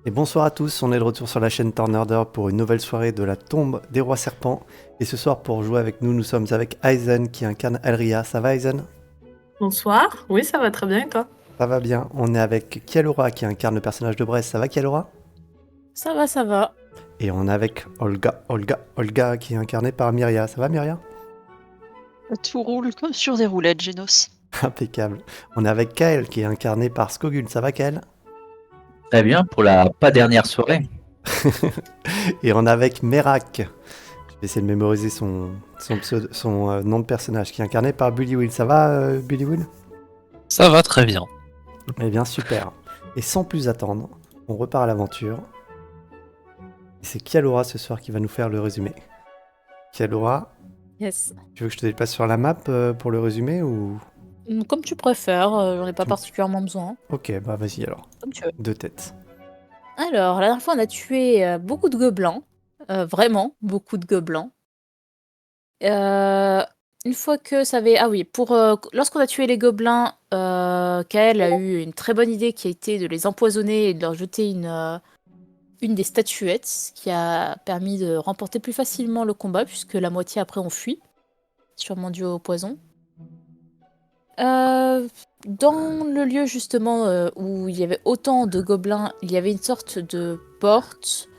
Et bonsoir à tous, on est de retour sur la chaîne Turn Order pour une nouvelle soirée de la tombe des rois serpents. Et ce soir, pour jouer avec nous, nous sommes avec Aizen qui incarne Elria. Ça va, Aizen? Bonsoir, oui ça va très bien et toi? Ça va bien. On est avec Kialora qui incarne le personnage de Brest. Ça va, Kialora? Ça va, ça va. Et on est avec Olga qui est incarnée par Myria. Ça va, Myria? Tout roule comme sur des roulettes, Genos. Impeccable. On est avec Kael qui est incarné par Skogul. Ça va, Kael? Très bien, pour la pas dernière soirée. Et on est avec Merak. Je vais essayer de mémoriser son nom de personnage qui est incarné par Bully Will. Ça va, Bully Will? Ça va très bien. Eh bien, super. Et sans plus attendre, on repart à l'aventure. Et c'est Kialora ce soir qui va nous faire le résumé. Kialora, Yes. tu veux que je te déplace sur la map pour le résumé ou... Comme tu préfères, j'en ai pas particulièrement besoin. Ok, bah vas-y alors. Comme tu veux. Deux têtes. Alors, la dernière fois, on a tué beaucoup de gobelins. Vraiment, beaucoup de gobelins. Une fois que ça avait... Ah oui, lorsqu'on a tué les gobelins, Kael a eu une très bonne idée qui a été de les empoisonner et de leur jeter une des statuettes, ce qui a permis de remporter plus facilement le combat, puisque la moitié après ont fui, sûrement dû au poison. Dans le lieu justement où il y avait autant de gobelins, il y avait une sorte de porte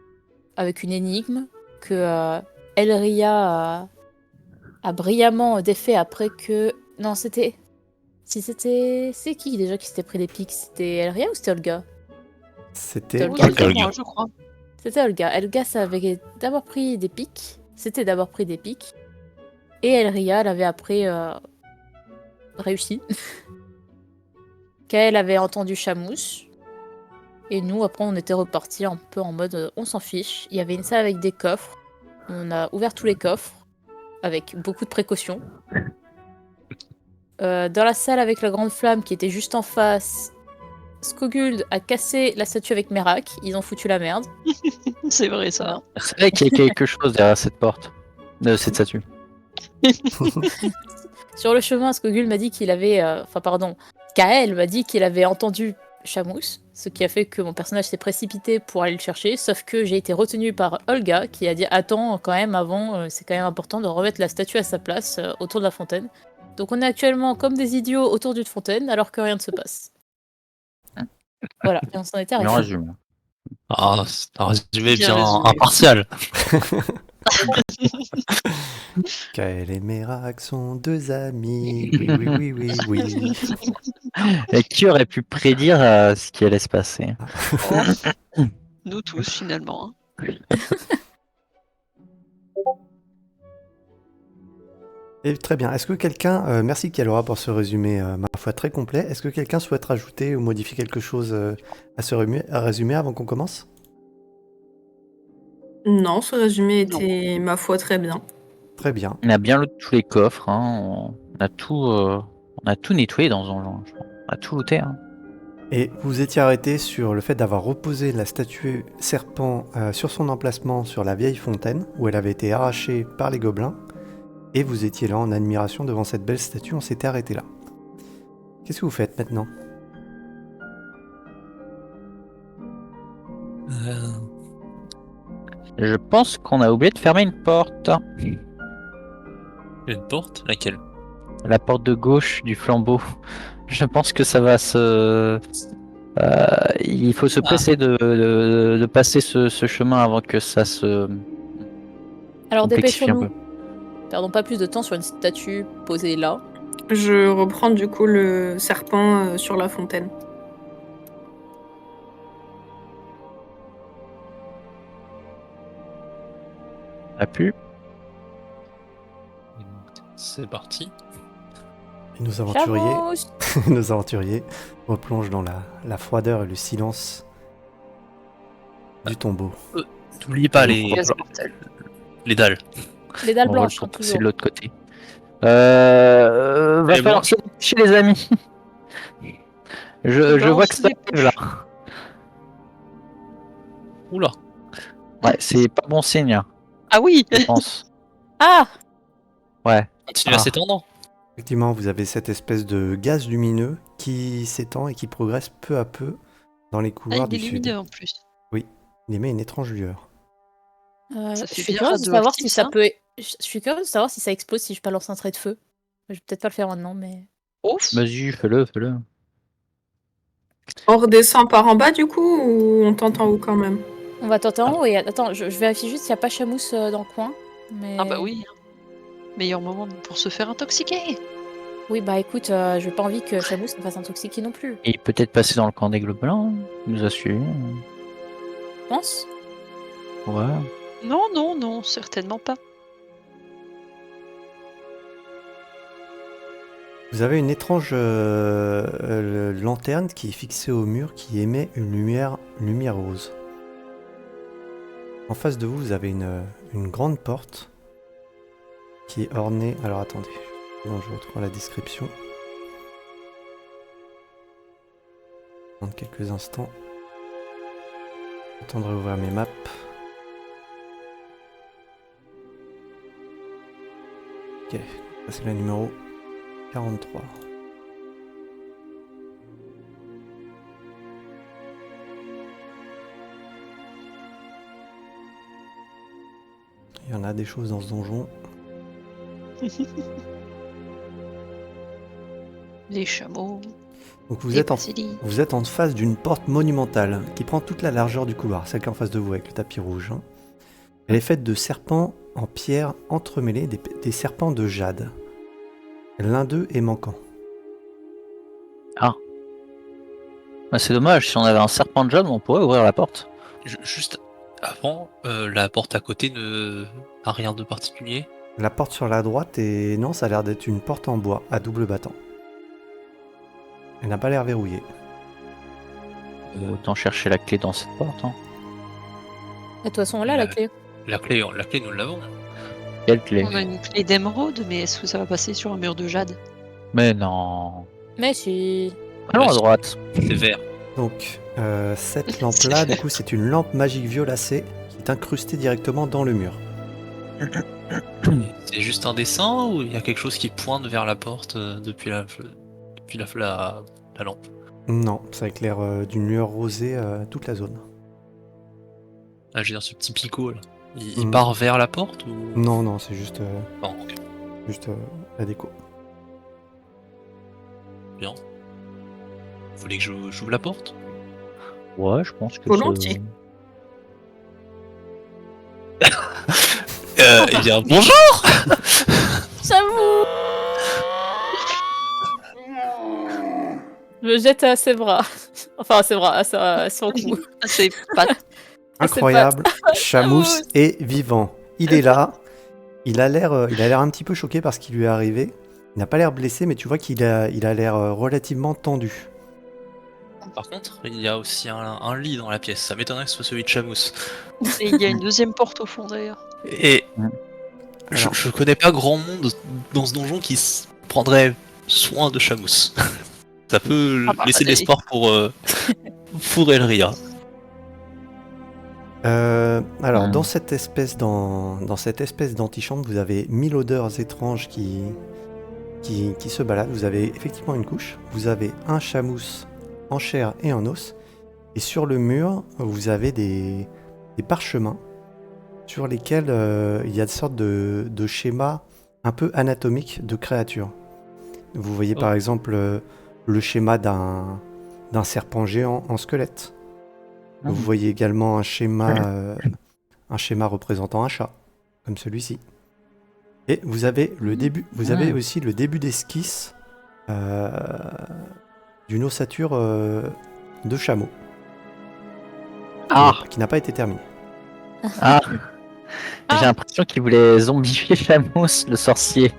avec une énigme que Elria a brillamment défait après que... Non, c'était... C'est qui déjà qui s'était pris des pics? C'était Elria ou c'était Olga? C'était Olga. Olga. Je crois. C'était Olga. Elga, ça avait d'abord pris des pics. C'était d'abord pris des pics. Et Elria, elle avait après réussi. Kael avait entendu Chamousse. Et nous, après, on était repartis un peu en mode on s'en fiche. Il y avait une salle avec des coffres. On a ouvert tous les coffres avec beaucoup de précautions. Dans la salle avec la grande flamme qui était juste en face, Skoguld a cassé la statue avec Merak. Ils ont foutu la merde. C'est vrai ça. C'est vrai qu'il y a quelque chose derrière cette porte, de cette statue. Sur le chemin, Skogul m'a dit qu'il avait... Kael m'a dit qu'il avait entendu Chamousse, ce qui a fait que mon personnage s'est précipité pour aller le chercher, sauf que j'ai été retenue par Olga, qui a dit « Attends, quand même, avant, c'est quand même important de remettre la statue à sa place autour de la fontaine. » Donc on est actuellement comme des idiots autour d'une fontaine, alors que rien ne se passe. Voilà, et on s'en était Bien arrêté. résumé. Ah, c'est un résumé Bien bien résumé. impartial. Kael et Merak sont deux amis. Oui. Et qui aurait pu prédire ce qui allait se passer? Oh, nous tous finalement. Et très bien. Est-ce que quelqu'un... merci Kialora pour ce résumé, ma foi, très complet. Est-ce que quelqu'un souhaite rajouter ou modifier quelque chose à ce résumé avant qu'on commence? Non, ce résumé Non. était ma foi très bien. Très bien. On a bien looté tous les coffres, hein. On a tout nettoyé dans un genre. On a tout looté. Hein. Et vous étiez arrêté sur le fait d'avoir reposé la statue serpent sur son emplacement sur la vieille fontaine, où elle avait été arrachée par les gobelins, et vous étiez là en admiration devant cette belle statue, on s'était arrêté là. Qu'est-ce que vous faites maintenant? Je pense qu'on a oublié de fermer une porte. Une porte? Laquelle? La porte de gauche du flambeau. Je pense que ça va il faut se presser de passer ce chemin avant que ça se Alors complexifie un peu. dépêchons-nous. Perdons pas plus de temps sur une statue posée là. Je reprends du coup le serpent sur la fontaine. A pu. C'est parti. Et nos aventuriers, Chamousse. nos aventuriers replongent dans la froideur et le silence du tombeau. N'oubliez pas Gaz mortel. les dalles. Les dalles On va blanches le sont passer toujours. de l'autre côté. Va Les falloir blanches. se dépêcher les amis. Je on vois que se ça arrive là. Oula. Ouais, c'est pas bon signe, Ah oui. je pense. Ah! Ouais. Continue à s'étendre. Effectivement, vous avez cette espèce de gaz lumineux qui s'étend et qui progresse peu à peu dans les Ah, couloirs il est du sud. lumineux en plus. Oui, Il émet une étrange lueur. Ça Je fait suis bien curieuse de savoir radioactif, si ça ça. peut. Je suis curieuse de savoir si ça explose si je balance un trait de feu. Je vais peut-être pas le faire maintenant, mais. Ouf. Vas-y, fais-le. On redescend par en bas du coup ou on tente en haut quand même? On va tenter en haut et attends, je vérifie juste s'il n'y a pas Chamousse dans le coin. Mais... Ah bah oui. Meilleur moment pour se faire intoxiquer. Oui, bah écoute, je n'ai pas envie que Chamousse me fasse intoxiquer non plus. Il est peut-être passé dans le camp des Gobelins. Il nous a suivis. Tu penses? Ouais. Non, certainement pas. Vous avez une étrange lanterne qui est fixée au mur qui émet une lumière rose. En face de vous, vous avez une grande porte qui est ornée. Alors attendez, je retrouve la description. Dans quelques instants. J'attendrai ouvrir mes maps. Ok, ça c'est la numéro 43. Il y en a des choses dans ce donjon. Les chameaux. Donc les basilis. vous êtes en face d'une porte monumentale qui prend toute la largeur du couloir, celle qui est en face de vous avec le tapis rouge. Hein. Elle est faite de serpents en pierre entremêlés, des serpents de jade. L'un d'eux est manquant. Bah, c'est dommage, si on avait un serpent de jade, on pourrait ouvrir la porte. Juste avant, la porte à côté ne a rien de particulier. La porte sur la droite est... Non, ça a l'air d'être une porte en bois à double battant. Elle n'a pas l'air verrouillée. Autant chercher la clé dans cette porte. Hein. Et de toute façon, là, la clé. La clé, nous l'avons. Quelle clé? On a une clé d'émeraude, mais est-ce que ça va passer sur un mur de jade? Mais non. Mais si. Allons à Vas-y. droite. C'est vert. Donc, cette lampe-là, du coup, c'est une lampe magique violacée qui est incrustée directement dans le mur. C'est juste un dessin ou il y a quelque chose qui pointe vers la porte depuis la lampe? Non, ça éclaire d'une lueur rosée toute la zone. Ah, je veux dire, ce petit picot là. Il Mm. part vers la porte ou. Non, c'est juste, Non, ok. la déco. Bien. Vous voulez que j'ouvre la porte? Ouais, je pense que Volontiers. Eh bien, bonjour! J'avoue. Je me jette à ses bras. Enfin, à ses bras, à son cou. C'est pas. Incroyable, Chamousse est vivant. Il est là. Il a l'air un petit peu choqué par ce qui lui est arrivé. Il n'a pas l'air blessé, mais tu vois qu'il a l'air relativement tendu. Par contre, il y a aussi un lit dans la pièce. Ça m'étonnerait que ce soit celui de Chamousse. Et il y a une deuxième porte au fond d'ailleurs. Et Alors- je connais pas grand monde dans ce donjon qui prendrait soin de Chamousse. Ça peut Ah bah, laisser de allez. l'espoir pour Elria. Alors, Hmm. dans cette espèce d'antichambre, vous avez 1000 odeurs étranges qui se baladent. Vous avez effectivement une couche. Vous avez un chamousse en chair et en os. Et sur le mur, vous avez des parchemins sur lesquels il y a des sortes de schémas un peu anatomiques de créatures. Vous voyez par exemple le schéma d'un serpent géant en squelette. Vous voyez également un schéma représentant un chat, comme celui-ci. Et vous avez le début, aussi le début d'esquisse d'une ossature de chameau qui n'a pas été terminée. Ah. J'ai l'impression qu'il voulait zombifier Chamousse, le sorcier.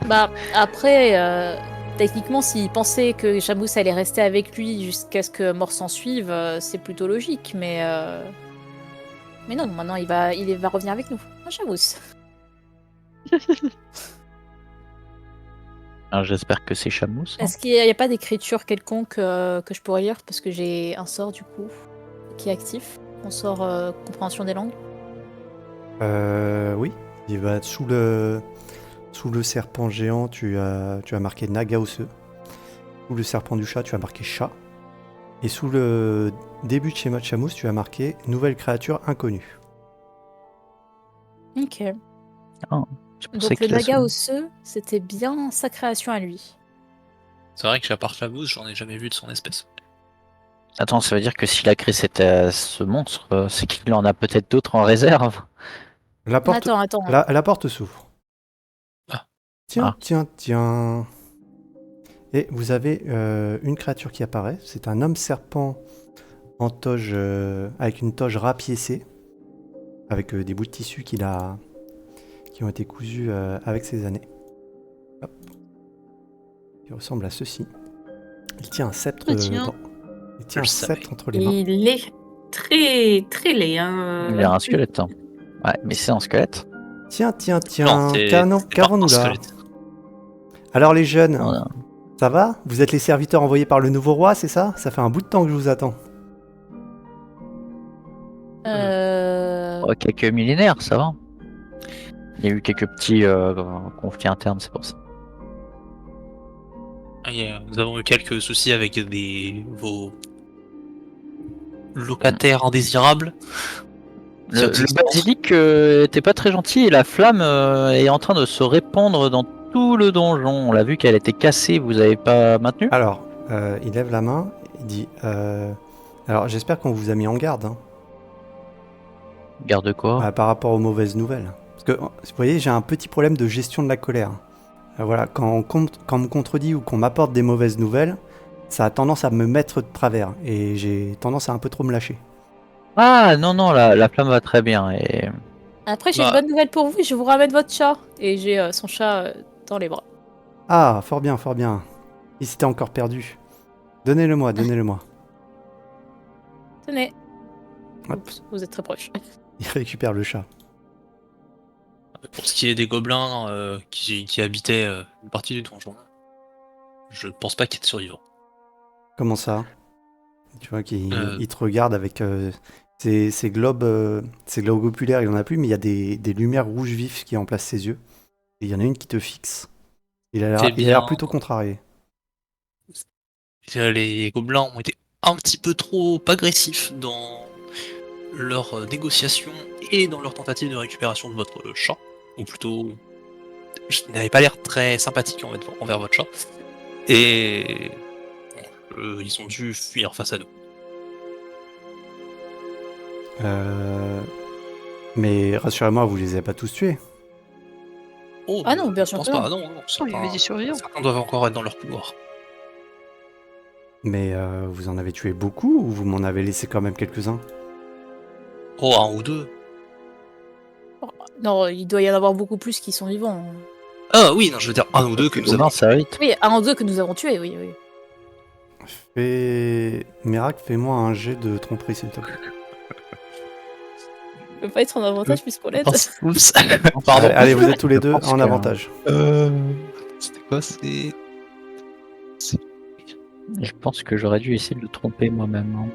Bah, après, techniquement, s'il pensait que Chamousse allait rester avec lui jusqu'à ce que mort s'en suive, c'est plutôt logique, mais non, maintenant il va revenir avec nous. Ah, Chamousse. Alors j'espère que c'est Chamousse. Hein. Est-ce qu'il n'y a pas d'écriture quelconque que je pourrais lire parce que j'ai un sort du coup qui est actif, un sort compréhension des langues. Oui, il va sous le serpent géant, tu as marqué Nagaose. Sous le serpent du chat, tu as marqué chat. Et sous le début de schéma de Chamous, tu as marqué nouvelle créature inconnue. Ok. Je pensais Donc le qu'il a naga son- osseux, c'était bien sa création à lui. C'est vrai que à part Chamous, j'en ai jamais vu de son espèce. Attends, ça veut dire que s'il a créé ce monstre, c'est qu'il en a peut-être d'autres en réserve. La porte, Attends. la porte s'ouvre. Ah. Tiens, Ah. tiens. Et vous avez une créature qui apparaît. C'est un homme serpent en toge, avec une toge rapiécée, avec des bouts de tissu qui ont été cousus avec ses années. Hop. Il ressemble à ceci. Il tient un sceptre. Ah, tiens. Il tient un Je le savais. sceptre entre les mains. Il est très très laid. Il a un squelette. Hein. Ouais, mais c'est un squelette. Tiens, Non, c'est qu'avons-nous pas un là? squelette. Alors les jeunes, Voilà. ça va? Vous êtes les serviteurs envoyés par le nouveau roi, c'est ça? Ça fait un bout de temps que je vous attends. Oh, quelques millénaires, ça va. Il y a eu quelques petits conflits internes, c'est pour ça. Nous avons eu quelques soucis avec vos locataires indésirables. Le basilic était pas très gentil et la flamme est en train de se répandre dans tout le donjon. On l'a vu qu'elle était cassée, vous avez pas maintenu? Alors, il lève la main, il dit alors j'espère qu'on vous a mis en garde hein, Garde quoi? par rapport aux mauvaises nouvelles. Parce que, vous voyez, j'ai un petit problème de gestion de la colère. Voilà, quand on me contredit ou qu'on m'apporte des mauvaises nouvelles, ça a tendance à me mettre de travers et j'ai tendance à un peu trop me lâcher. Ah non, la flamme va très bien. Et... Après, j'ai Bah. une bonne nouvelle pour vous, je vous ramène votre chat. Et j'ai son chat dans les bras. Ah, fort bien, fort bien. Il s'était encore perdu. Donnez-le-moi, donnez-le-moi. Tenez. Hop. Oups, vous êtes très proche. Il récupère le chat. Pour ce qui est des gobelins qui habitaient une partie du donjon, je pense pas qu'il y ait de survivants. Comment ça? Tu vois qu'il Euh. te regarde avec ses globes oculaires, il en a plus, mais il y a des lumières rouges vifs qui remplacent ses yeux. Et il y en a une qui te fixe. Il a C'est l'air bien. plutôt contrarié. Les gobelins ont été un petit peu trop agressifs dans leur négociation et dans leur tentative de récupération de votre chat. Ou plutôt, je n'avais pas l'air très sympathique envers votre chat. Et ils ont dû fuir face à nous. Mais rassurez-moi, vous les avez pas tous tués. Oh, Ah non, bien je sûr pense que pas. non. Non, Oh, il y avait des survivants. certains doivent encore être dans leur pouvoir. Mais vous en avez tué beaucoup ou vous m'en avez laissé quand même quelques-uns? Oh, un ou deux. Non, il doit y en avoir beaucoup plus qui sont vivants. Ah oui, non, je veux dire un ou deux que nous avons. Non, ça va vite. Oui, un ou deux que nous avons tués, oui. Miracle, fais-moi un jet de tromperie s'il te plaît. Je peux pas être en avantage puisqu'on l'aide. Oups. Pardon. Allez, vous êtes tous les deux pense en que- avantage. C'était quoi? C'est. Je pense que j'aurais dû essayer de le tromper moi-même. Hein.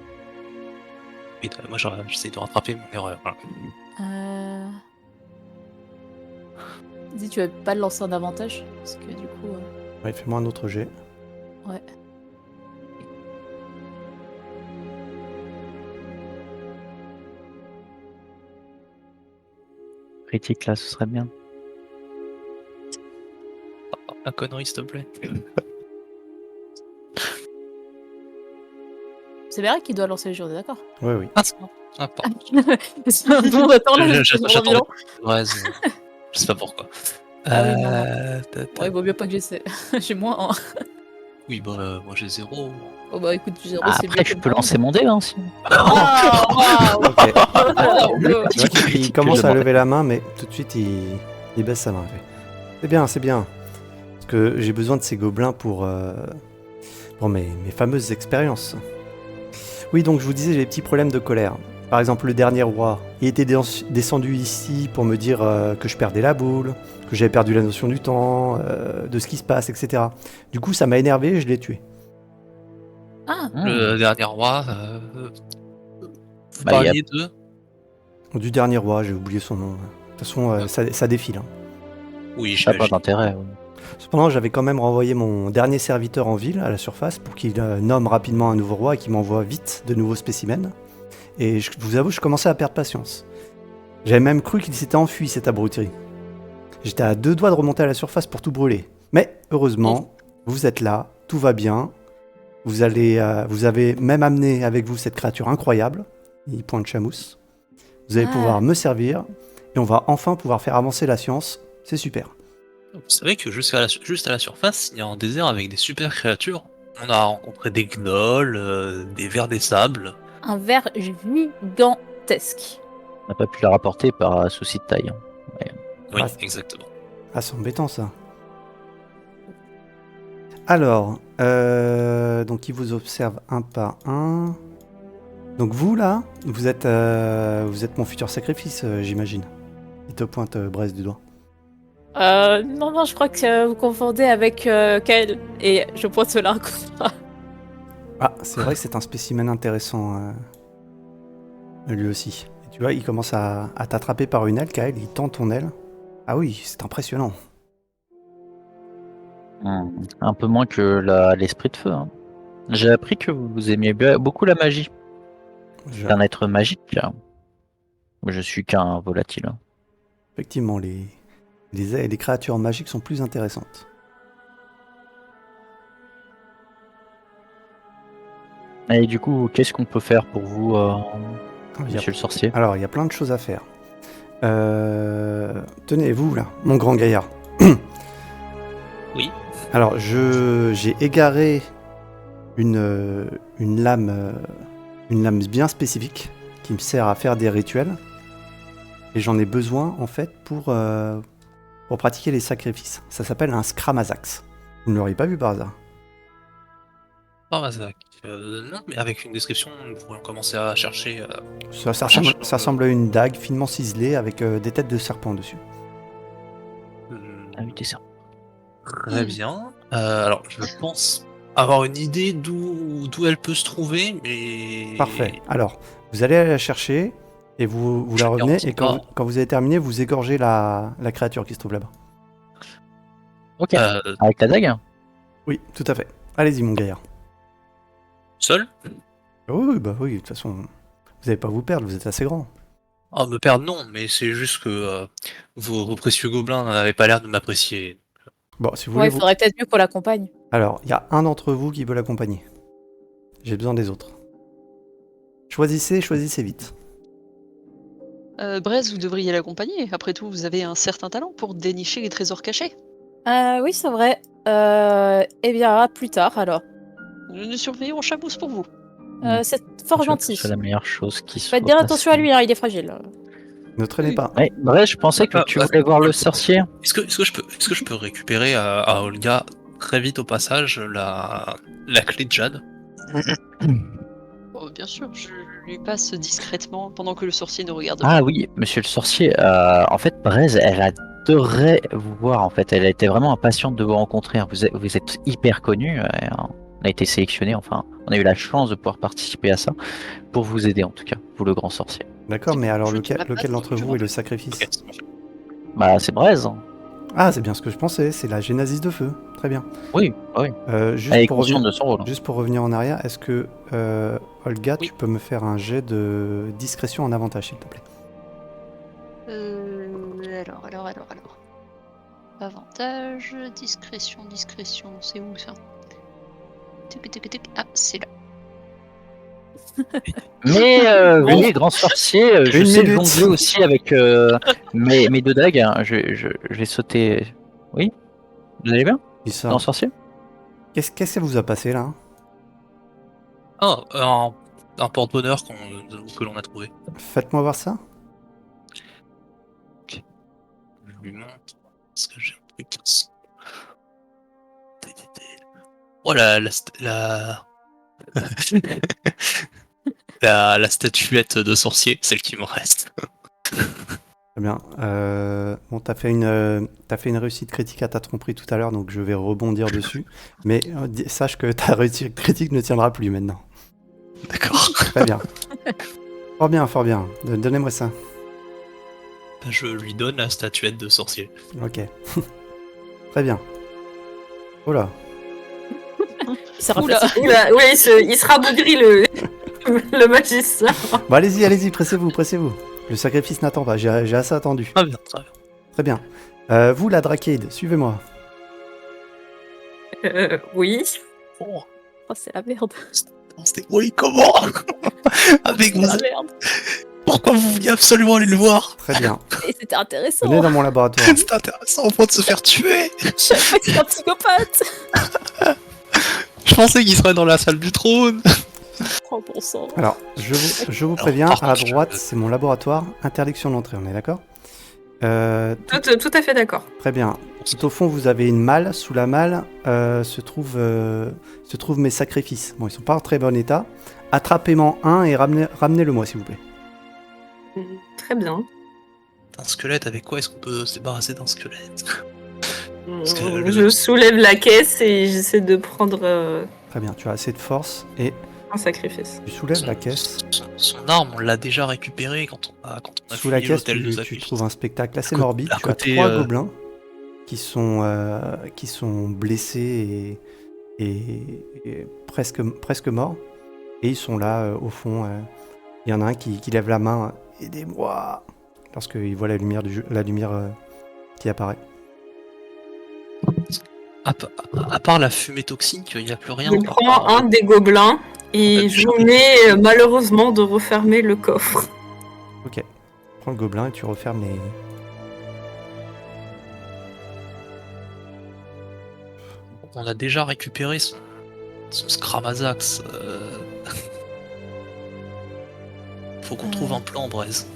Oui, moi j'essaie de rattraper mon erreur. Voilà. Dis, tu vas pas le lancer en avantage? Parce que du coup. Ouais, fais-moi un autre jet. Ouais. Critique là, ce serait bien. La connerie, s'il te plaît. C'est Bérac qui doit lancer le jeu, on est d'accord? Ouais, oui. Ah, pardon. C'est un bon, attends là, J'attendais c'est bilan. Ouais, je sais pas pourquoi. Ah oui, non, Ta- Ouais, il vaut mieux pas que j'essaie. J'ai moins 1. Oui, bah, moi j'ai 0. Oh bah écoute, 0 Ah, c'est après, mieux je que peux moi. lancer mon dé, hein, si. Ah, waouh. Ok. Ah, Tu vois qu'il commence à demandais. lever la main, mais tout de suite il baisse sa main. Il fait, c'est bien, c'est bien. Parce que j'ai besoin de ces gobelins pour mes fameuses expériences. Oui, donc je vous disais, j'ai des petits problèmes de colère. Par exemple, le dernier roi, il était descendu ici pour me dire que je perdais la boule, que j'avais perdu la notion du temps, de ce qui se passe, etc. Du coup, ça m'a énervé et je l'ai tué. Ah, Le dernier roi. Vous Bah, il y a- parliez de. Du dernier roi, j'ai oublié son nom. De toute façon, ça défile. Hein. Oui, Ça n'a pas j'imagine. d'intérêt. Ouais. Cependant, j'avais quand même renvoyé mon dernier serviteur en ville, à la surface, pour qu'il nomme rapidement un nouveau roi et qu'il m'envoie vite de nouveaux spécimens. Et je vous avoue, je commençais à perdre patience. J'avais même cru qu'il s'était enfui, cet abruti. J'étais à 2 doigts de remonter à la surface pour tout brûler. Mais, heureusement, vous êtes là, tout va bien. Vous avez même amené avec vous cette créature incroyable. Il pointe Chamous. Vous allez pouvoir me servir, et on va enfin pouvoir faire avancer la science. C'est super. Vous savez que juste à la surface, il y a un désert avec des super créatures. On a rencontré des gnolls, des vers des sables. Un ver gigantesque. On n'a pas pu la rapporter par souci de taille. Oui, Ah, exactement. Ah, c'est embêtant ça. Alors, donc il vous observe un par un. Donc vous là, vous êtes mon futur sacrifice, j'imagine. Il te pointe Braise du doigt. Non, je crois que vous confondez avec Kael. Et je pointe cela un coup. Ah, c'est vrai que c'est un spécimen intéressant, lui aussi. Et tu vois, il commence à t'attraper par une aile, Kael, il tend ton aile. Ah oui, c'est impressionnant. Un peu moins que l'esprit de feu. Hein. J'ai appris que vous aimiez beaucoup la magie. Je- Un être magique. Je suis qu'un volatile. Effectivement, les créatures magiques sont plus intéressantes. Et du coup, qu'est-ce qu'on peut faire pour vous, Il y a- monsieur le sorcier? Alors, il y a plein de choses à faire. Tenez, vous là, mon grand gaillard. Oui. Alors, j'ai égaré une lame bien spécifique qui me sert à faire des rituels. Et j'en ai besoin, en fait, pour pratiquer les sacrifices. Ça s'appelle un Scramazax. Vous ne l'auriez pas vu par hasard. Oh, Mazak. Non, mais avec une description, nous pourrions commencer à chercher. Ça ressemble à une dague finement ciselée avec des têtes de serpent dessus. Ah oui, t'es ça. Très bien. Alors, je pense avoir une idée d'où elle peut se trouver, mais. Parfait. Alors, vous allez aller la chercher et vous la Je revenez. garantis Et pas. quand vous avez terminé, vous égorgez la créature qui se trouve là-bas. Ok. Euh, Avec la dague? Oui, tout à fait. Allez-y, mon gaillard. Seul? Oui, bah oui, de toute façon, vous n'allez pas vous perdre, vous êtes assez grand. Oh, me perdre, non, mais c'est juste que vos précieux gobelins n'avaient pas l'air de m'apprécier. Bon, si vous Ouais, voulez. il faudrait peut-être mieux qu'on l'accompagne. Alors, il y a un d'entre vous qui peut l'accompagner. J'ai besoin des autres. Choisissez vite. Braise, vous devriez l'accompagner. Après tout, vous avez un certain talent pour dénicher les trésors cachés. Oui, c'est vrai. Eh bien, à plus tard alors. Nous surveillons Chamous pour vous. C'est fort Je gentil. C'est la meilleure chose qui soit. Faites bien attention à lui, hein, il est fragile. Ne traînez pas. Ouais, bref, je pensais que tu voulais voir le sorcier. Est-ce que je peux récupérer à Olga très vite au passage la clé de Jade? Oh, bien sûr, je lui passe discrètement pendant que le sorcier nous regarde. Ah oui, monsieur le sorcier. En fait, Braise, elle adorait vous voir. En fait, elle était vraiment impatiente de vous rencontrer. Vous êtes hyper connu. On a été sélectionné. Enfin, on a eu la chance de pouvoir participer à ça pour vous aider, en tout cas, vous le grand sorcier. D'accord, mais alors Je te la lequel passe, d'entre je vous m'en est le fous. sacrifice? Ok, c'est bon. Bah, c'est Braise. Ah, c'est bien ce que je pensais, c'est la Génasis de feu. Très bien. Oui, oui. Juste, Elle est pour consciente revenir, de son rôle. juste pour revenir en arrière, est-ce que, Olga, Oui. tu peux me faire un jet de discrétion en avantage, s'il te plaît? Alors. Avantage, discrétion, c'est où ça? Tic. Ah, c'est là. Mais venez, grand sorcier, je Une sais minute. jongler aussi avec mes deux dagues. Hein. Je vais sauter. Oui? Vous allez bien, Il sort. grand sorcier? Qu'est-ce que vous a passé là? Ah, un porte-bonheur que l'on a trouvé. Faites-moi voir ça. Je lui montre. Parce que j'ai un truc. Oh la statuette de sorcier, celle qui me reste. Très bien. Bon, t'as fait une réussite critique à ta tromperie tout à l'heure, donc je vais rebondir dessus. Mais sache que ta réussite critique ne tiendra plus maintenant. D'accord. Très bien. Fort bien. Donnez-moi ça. Je lui donne la statuette de sorcier. Ok. Très bien. Oh là. Ça rappelle Oula. ça. Oui, il se rabougrit le magicien. Bon, allez-y, pressez-vous. Le sacrifice n'attend pas, j'ai assez attendu. Très bien, très bien. Très bien. Vous, la Drakeide, suivez-moi. Oui. Bon, Oh, c'est la merde. on se débrouille comment avec C'est vos... la merde. Pourquoi vous vouliez absolument aller le voir? Très bien. Et c'était intéressant. Venez dans mon laboratoire. C'est intéressant au point de se faire tuer. Je savais pas que c'était un psychopathe. Je pensais qu'il serait dans la salle du trône. Oh, bon sang. Alors, je vous préviens, par à contre, droite, c'est mon laboratoire. Interdiction d'entrée, on est d'accord Tout à fait d'accord. Très bien. Tout au fond, vous avez une malle. Sous la malle se trouvent mes sacrifices. Bon, ils sont pas en très bon état. Attrapez-moi un et ramenez-le-moi, s'il vous plaît. Très bien. Un squelette, avec quoi est-ce qu'on peut se débarrasser d'un squelette? que Je soulève la caisse et j'essaie de prendre Très bien, tu as assez de force et un sacrifice. tu soulèves la caisse. Son arme, on l'a déjà récupérée quand on a Sous la fouillé caisse, l'hôtel de tu Zafus. trouves un spectacle assez À morbide. Tu as côté, 3 gobelins qui sont blessés et presque morts. Et ils sont là, au fond. Il y en a un qui lève la main. Aidez-moi! Lorsqu'il voit la lumière qui apparaît. À part la fumée toxique, il n'y a plus rien. Je prends un des gobelins et je vous mets malheureusement de refermer le coffre. Ok. Prends le gobelin et tu refermes les. On a déjà récupéré son Scramazax. Faut qu'on trouve un plan, Braise.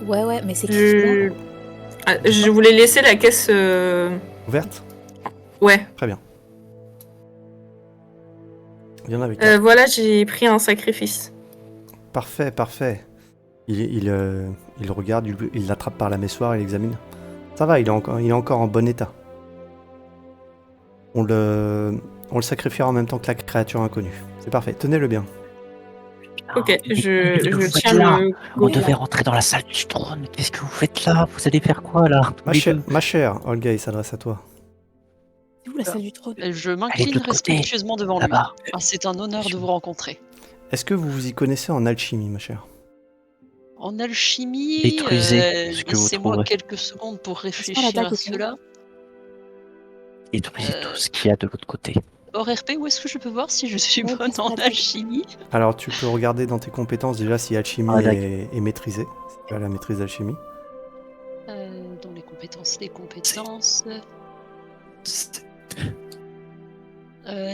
Ouais, mais c'est qui Je voulais laisser la caisse. Ouverte? Ouais. Très bien. Il y en avait 4. Voilà, j'ai pris un sacrifice. Parfait. Il regarde, il l'attrape par la messoire et l'examine. Ça va, il est encore en bon état. On le sacrifiera en même temps que la créature inconnue. C'est parfait, tenez-le bien. Ok, je tiens là le. On devait rentrer dans la salle du trône. Qu'est-ce que vous faites là? Vous allez faire quoi là? Ma chère, Olga, il s'adresse à toi. C'est où la salle du trône? Je Elle est m'incline de l'autre côté, respectueusement devant lui. là-bas. Ah, c'est un honneur de vous rencontrer. Est-ce que vous vous y connaissez en alchimie, ma chère? En alchimie, Détruisez ce que vous laissez-moi trouverez. quelques secondes pour la réfléchir dague à aussi. cela. Détruisez tout ce qu'il y a de l'autre côté. Hors RP, où est-ce que je peux voir si je suis Ouais, bonne c'est en la dague. alchimie? Alors, tu peux regarder dans tes compétences déjà si alchimie Ah, d'accord. est maîtrisée. Si tu as la maîtrise d'alchimie. Dans les compétences.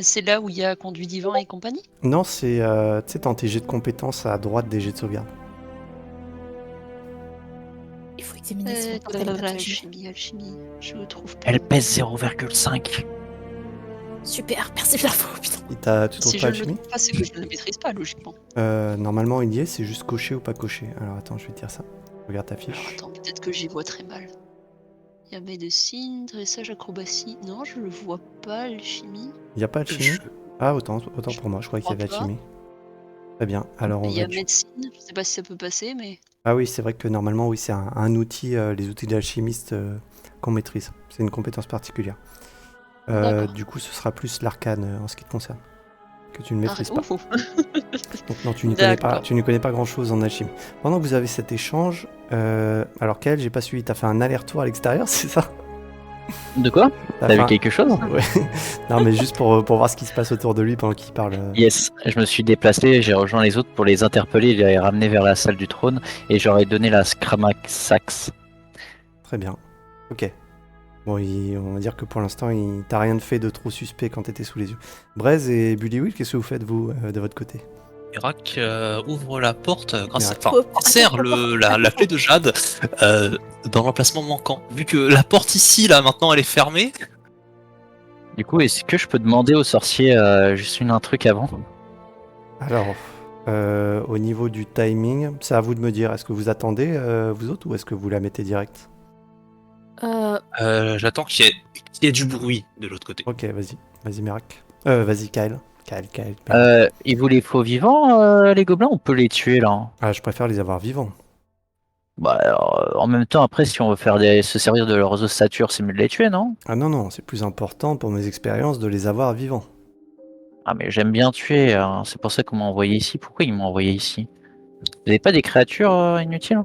C'est là où il y a conduit divin et compagnie? Non, c'est tu sais, dans tes jets de compétences à droite des jets de sauvegarde. Il faut examiner son portail d'alchimie. Alchimie, je le trouve pas. Elle pèse 0,5. Super, merci de l'info, putain. Tu trouves Si pas je ne le alchimie? trouve pas, c'est que je ne le maîtrise pas, logiquement. Normalement, il y est, c'est juste coché ou pas coché. Alors attends, je vais te dire ça. Regarde ta Alors fiche. attends, peut-être que j'y vois très mal. Il y a médecine, dressage, acrobatie. Non, je le vois pas, alchimie. Il n'y a pas alchimie? Ah, autant pour moi, je croyais qu'il y avait crois pas. alchimie. Très bien, alors on Il y va... a médecine, je sais pas si ça peut passer, mais. Ah oui, c'est vrai que normalement, oui, c'est un outil, les outils d'alchimiste qu'on maîtrise. C'est une compétence particulière. D'accord. Du coup, ce sera plus l'arcane en ce qui te concerne, que tu ne maîtrises pas. Ouh. Donc non, tu ne connais pas grand-chose en alchimie. Pendant que vous avez cet échange, alors Kael, j'ai pas suivi, t'as fait un aller-retour à l'extérieur, c'est ça? De quoi? T'as fait vu un- quelque chose? Ouais. Non, mais juste pour voir ce qui se passe autour de lui pendant qu'il parle. Yes, je me suis déplacé, j'ai rejoint les autres pour les interpeller, les ramener vers la salle du trône et j'aurais donné la Scramasax. Très bien. Ok. Bon, on va dire que pour l'instant, t'as rien de fait de trop suspect quand t'étais sous les yeux. Braise et Bullywill, qu'est-ce que vous faites, vous, de votre côté? Mirac ouvre la porte grâce à... Mirac. Enfin, insère la clé de Jade dans l'emplacement manquant. Vu que la porte ici, là, maintenant, elle est fermée. Du coup, est-ce que je peux demander au sorcier juste un truc avant? Alors, au niveau du timing, c'est à vous de me dire. Est-ce que vous attendez, vous autres, ou est-ce que vous la mettez direct? J'attends qu'il y ait du bruit de l'autre côté. Ok, vas-y, Mirac. Vas-y, Kael. Kael. Il vous les faut vivants, les gobelins? On peut les tuer là. Ah, je préfère les avoir vivants. Bah, alors, en même temps, après, si on veut se servir de leurs ossature, c'est mieux de les tuer, non? Ah non, non, c'est plus important pour mes expériences de les avoir vivants. Ah, mais j'aime bien tuer, hein, c'est pour ça qu'on m'a envoyé ici. Pourquoi ils m'ont envoyé ici? Vous n'avez pas des créatures inutiles?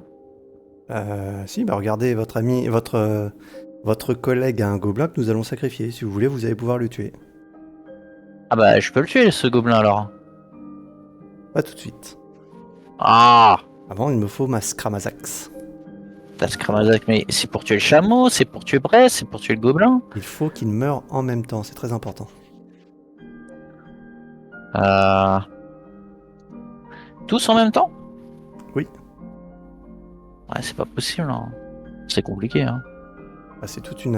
Si, bah regardez, votre collègue a un gobelin que nous allons sacrifier. Si vous voulez, vous allez pouvoir le tuer. Ah bah, je peux le tuer, ce gobelin, alors. Pas tout de suite. Ah! Avant, il me faut ma Scramazax. T'as Scramazak, mais c'est pour tuer le chameau, c'est pour tuer Bress, c'est pour tuer le gobelin. Il faut qu'il meure en même temps, c'est très important. Euh... Tous en même temps? Oui. Ouais, c'est pas possible, hein. C'est compliqué, hein. Bah, c'est tout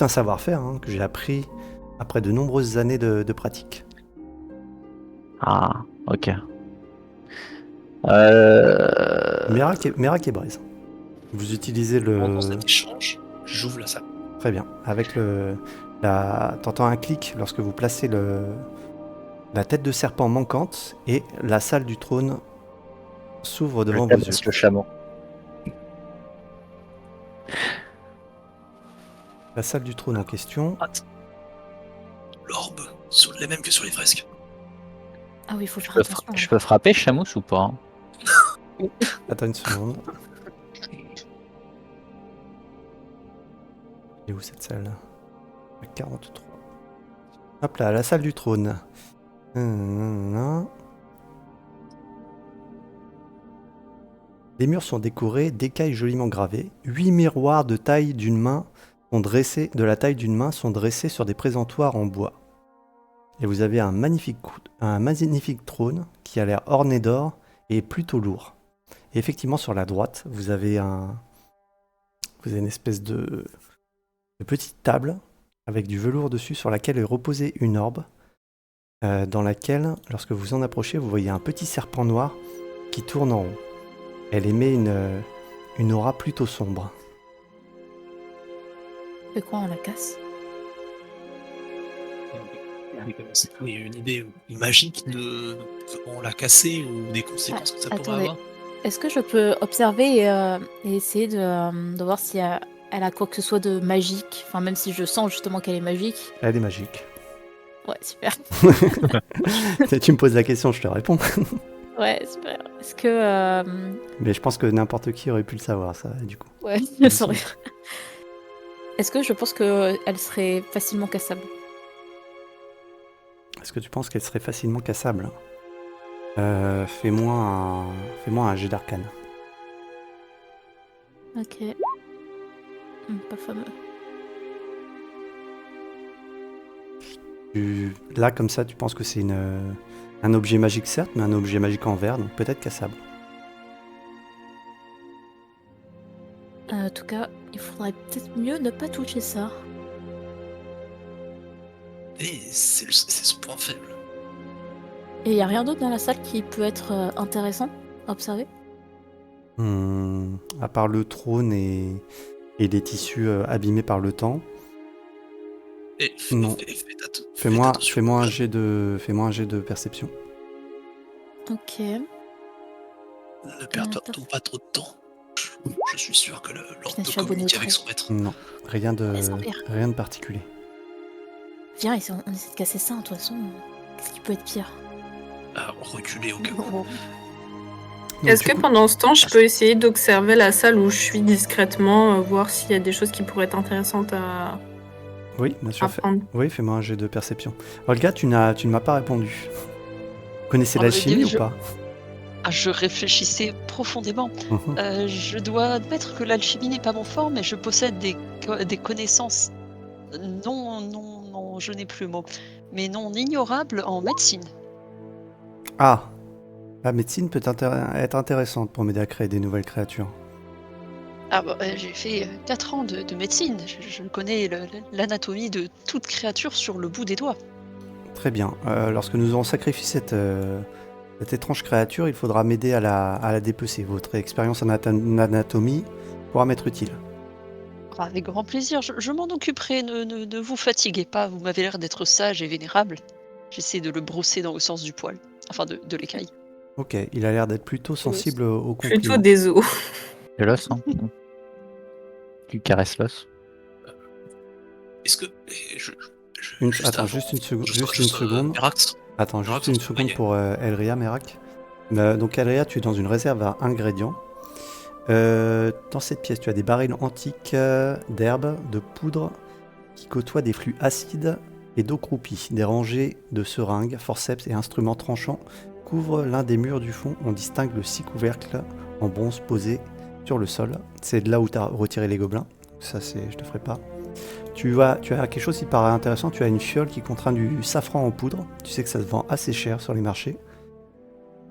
un savoir-faire hein, que j'ai appris après de nombreuses années de pratique. Ah, ok. Merak et Braise. Vous utilisez Pendant le... cet échange, j'ouvre la salle. Très bien. Avec T'entends un clic lorsque vous placez la tête de serpent manquante et la salle du trône s'ouvre devant vos yeux. Le chameau. La salle du trône en question. L'orbe, sur les mêmes que sur les fresques. Ah oui, il faut faire attention. Je peux frapper Chamous ou pas? Attends une seconde. Et où cette salle? 43. Hop là, la salle du trône. Les murs sont décorés d'écailles joliment gravées. 8 miroirs de la taille d'une main sont dressés sur des présentoirs en bois. Et vous avez un magnifique trône qui a l'air orné d'or et plutôt lourd. Et effectivement, sur la droite, vous avez une espèce de petite table avec du velours dessus sur laquelle est reposée une orbe dans laquelle, lorsque vous en approchez, vous voyez un petit serpent noir qui tourne en rond. Elle émet une aura plutôt sombre. C'est quoi, on la casse? Il y a une idée magique de comment la casser ou des conséquences que ça pourrait Attendez. avoir. Est-ce que je peux observer et essayer de voir si elle a quoi que ce soit de magique? Enfin, même si je sens justement qu'elle est magique. Elle est magique. Ouais, super. Tu me poses la question, je te réponds. Ouais, super. Est-ce que... Mais je pense que n'importe qui aurait pu le savoir, ça, du coup. Ouais, je saurais. Est-ce que je pense qu'elle serait facilement cassable? Est-ce que tu penses qu'elle serait facilement cassable? Fais-moi un jet d'arcane. Ok. Pas fameux. Là, comme ça, tu penses que c'est un objet magique, certes, mais un objet magique en verre, donc peut-être cassable. En tout cas, il faudrait peut-être mieux ne pas toucher ça. Et c'est son point faible. Et il n'y a rien d'autre dans la salle qui peut être intéressant à observer? À part le trône et les tissus abîmés par le temps. Et Non. Fais-moi un jet de perception. Ok. Ne perdons pas trop de temps. Je suis sûr que l'ordre je suis peut abonné au communiquer avec trait. son maître. Non, rien Laisse-en rire. de particulier. Viens, on essaie de casser ça, de toute façon. Qu'est-ce qui peut être pire? Reculer au cas où. Donc, Est-ce du que coup- pendant ce temps, je peux essayer d'observer la salle où je suis discrètement, voir s'il y a des choses qui pourraient être intéressantes à Oui, bien sûr. apprendre? Oui, fais-moi un jet de perception. Olga, tu ne m'as pas répondu. Vous connaissez Oh, l'alchimie je- ou pas? Je réfléchissais profondément. Je dois admettre que l'alchimie n'est pas mon fort, mais je possède des connaissances non, je n'ai plus le mot, mais non ignorables en médecine. Ah, la médecine peut être intéressante pour m'aider à créer des nouvelles créatures. J'ai fait 4 ans de médecine. Je connais l'anatomie de toute créature sur le bout des doigts. Très bien. Lorsque nous aurons sacrifié cette étrange créature, il faudra m'aider à la dépecer. Votre expérience en anatomie pourra m'être utile. Avec grand plaisir, je m'en occuperai, ne vous fatiguez pas, vous m'avez l'air d'être sage et vénérable. J'essaie de le brosser dans le sens du poil, enfin de l'écaille. Ok, il a l'air d'être plutôt sensible aux Plutôt compliments. des os. De l'os, hein. tu caresses l'os. Est-ce que. Attends, juste une seconde. Merax, Attends, Merax, juste une on se seconde voyait. pour Elria, Merak. Donc Elria, tu es dans une réserve à ingrédients. Dans cette pièce, tu as des barils antiques d'herbes, de poudre qui côtoient des flux acides et d'eau croupie. Des rangées de seringues, forceps et instruments tranchants couvrent l'un des murs du fond. On distingue le 6 couvercles en bronze posés sur le sol. C'est de là où tu as retiré les gobelins. Ça, je te ferai pas. Tu as quelque chose qui paraît intéressant. Tu as une fiole qui contient du safran en poudre. Tu sais que ça se vend assez cher sur les marchés.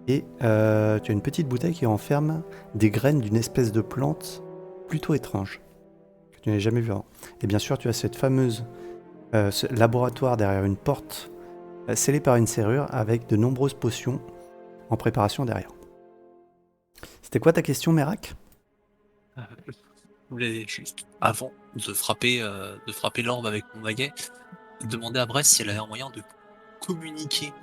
Et tu as une petite bouteille qui renferme des graines d'une espèce de plante plutôt étrange, que tu n'avais jamais vu avant. Et bien sûr, tu as cette fameuse ce laboratoire derrière une porte scellée par une serrure avec de nombreuses potions en préparation derrière. C'était quoi ta question, Merak? Je voulais juste, avant de frapper l'orbe avec mon baguet, demander à Brest si elle avait un moyen de communiquer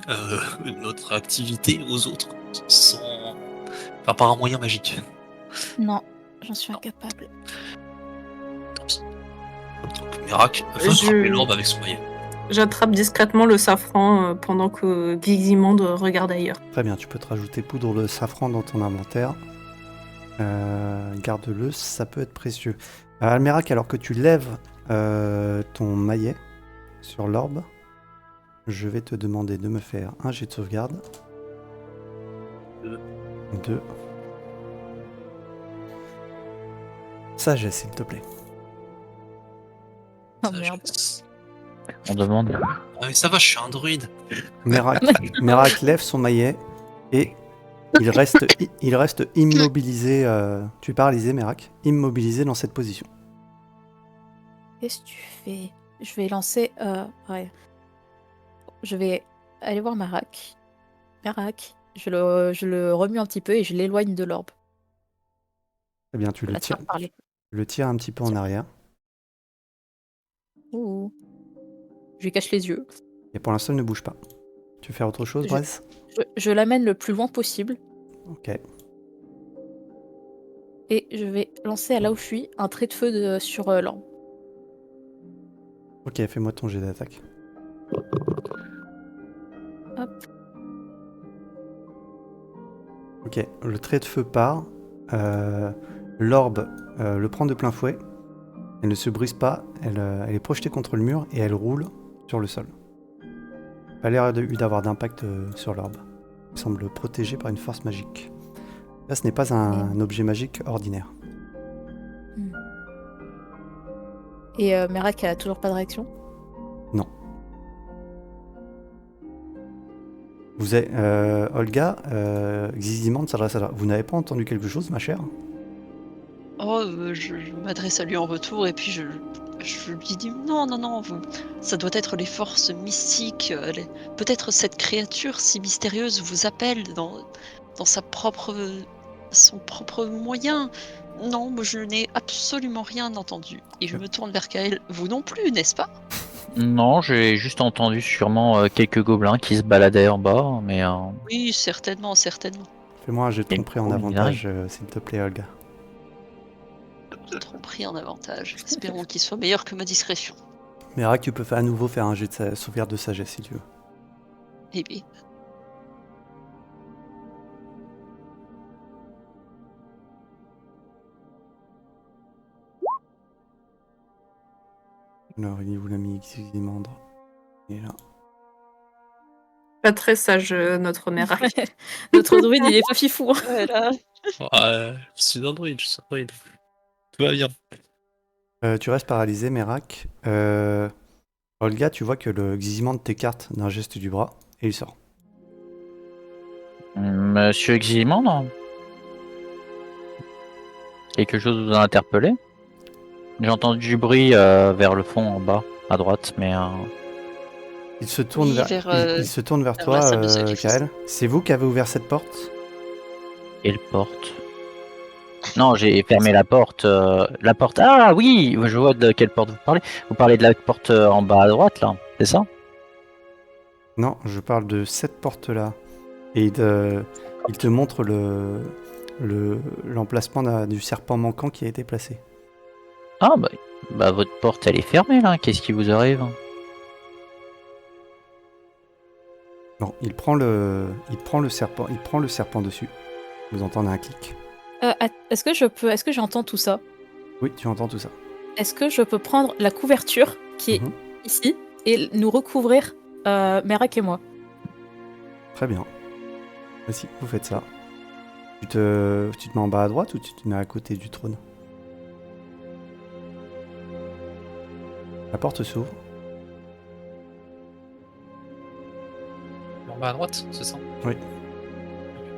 notre activité aux autres sans. Enfin, par un moyen magique. Non, j'en suis incapable. Tant pis. Donc, Merak va frapper l'orbe avec son baguet. J'attrape discrètement le safran pendant que Gizimande regarde ailleurs. Très bien, tu peux te rajouter poudre de safran dans ton inventaire. Garde-le, ça peut être précieux. Almerac, alors que tu lèves ton maillet sur l'orbe, je vais te demander de me faire un jet de sauvegarde. 2. Sagesse, s'il te plaît. Oh merde. On demande. Ah mais ça va, je suis un druide. Merak lève son maillet et il reste immobilisé. Tu es paralysé, Merak, immobilisé dans cette position. Qu'est-ce que tu fais? Je vais lancer. Ouais. Je vais aller voir Merak. Merak. Je le remue un petit peu et je l'éloigne de l'orbe. Eh bien, tu Je le la tiens tires, par les- le tires un petit peu en arrière. Ouh. Je lui cache les yeux. Et pour l'instant, il ne bouge pas. Tu veux faire autre chose, Brez? Je l'amène le plus loin possible Ok. et je vais lancer à là où je suis un trait de feu sur l'orbe. Ok, fais-moi ton jet d'attaque. Hop. Ok, le trait de feu part. L'orbe le prend de plein fouet. Elle ne se brise pas. Elle est projetée contre le mur et elle roule sur le sol. Pas l'air d'avoir d'impact sur l'orbe. Il semble protégé par une force magique. Là, ce n'est pas un objet magique ordinaire. Et Merak a toujours pas de réaction. Vous êtes, Olga, Xizimande s'adresse à toi. Vous n'avez pas entendu quelque chose, ma chère? Oh, je m'adresse à lui en retour et puis je lui dis non, ça doit être les forces mystiques. Peut-être cette créature si mystérieuse vous appelle dans son propre moyen. Non, moi je n'ai absolument rien entendu. Et je me tourne vers Kael. Vous non plus, n'est-ce pas? Non, j'ai juste entendu sûrement quelques gobelins qui se baladaient en bas, mais Oui, certainement. Fais-moi un jet de Et tromperie en pour avantage, s'il te plaît, Olga. Tromperie en avantage. Espérons qu'il soit meilleur que ma discrétion. Merak, tu peux à nouveau faire un jet de sauvegarde de sagesse si tu veux. Eh bien. Alors, il est où l'ami Xizimande? Il est là. Pas très sage, notre mère. Notre druide, il est pas fifou. Hein. Voilà. Je suis un druide, Tout va bien. Tu restes paralysé, Merak. Olga, tu vois que le Xizimande t'écarte d'un geste du bras et il sort. Monsieur Exiliment, non? Quelque chose vous a interpellé? J'ai entendu du bruit vers le fond en bas, à droite, mais Il se tourne Oui, il se tourne vers vers toi, la salle de sacrifice. Kael. C'est vous qui avez ouvert cette porte? quelle porte? Non, j'ai fermé la porte. La porte. Ah oui, je vois de quelle porte vous parlez. Vous parlez de la porte en bas à droite, là, c'est ça? Non, je parle de cette porte-là. Et il te montre l'emplacement du serpent manquant qui a été placé. Ah bah votre porte elle est fermée là, qu'est-ce qui vous arrive? Non, il prend le serpent dessus. Vous entendez un clic. Est-ce que j'entends tout ça? Oui, tu entends tout ça. Est-ce que je peux prendre la couverture qui est Mhm. ici et nous recouvrir, Merak et moi? Très bien. Vas-y, vous faites ça. Tu te mets en bas à droite ou tu te mets à côté du trône? La porte s'ouvre. En bas à droite, c'est ça? Oui.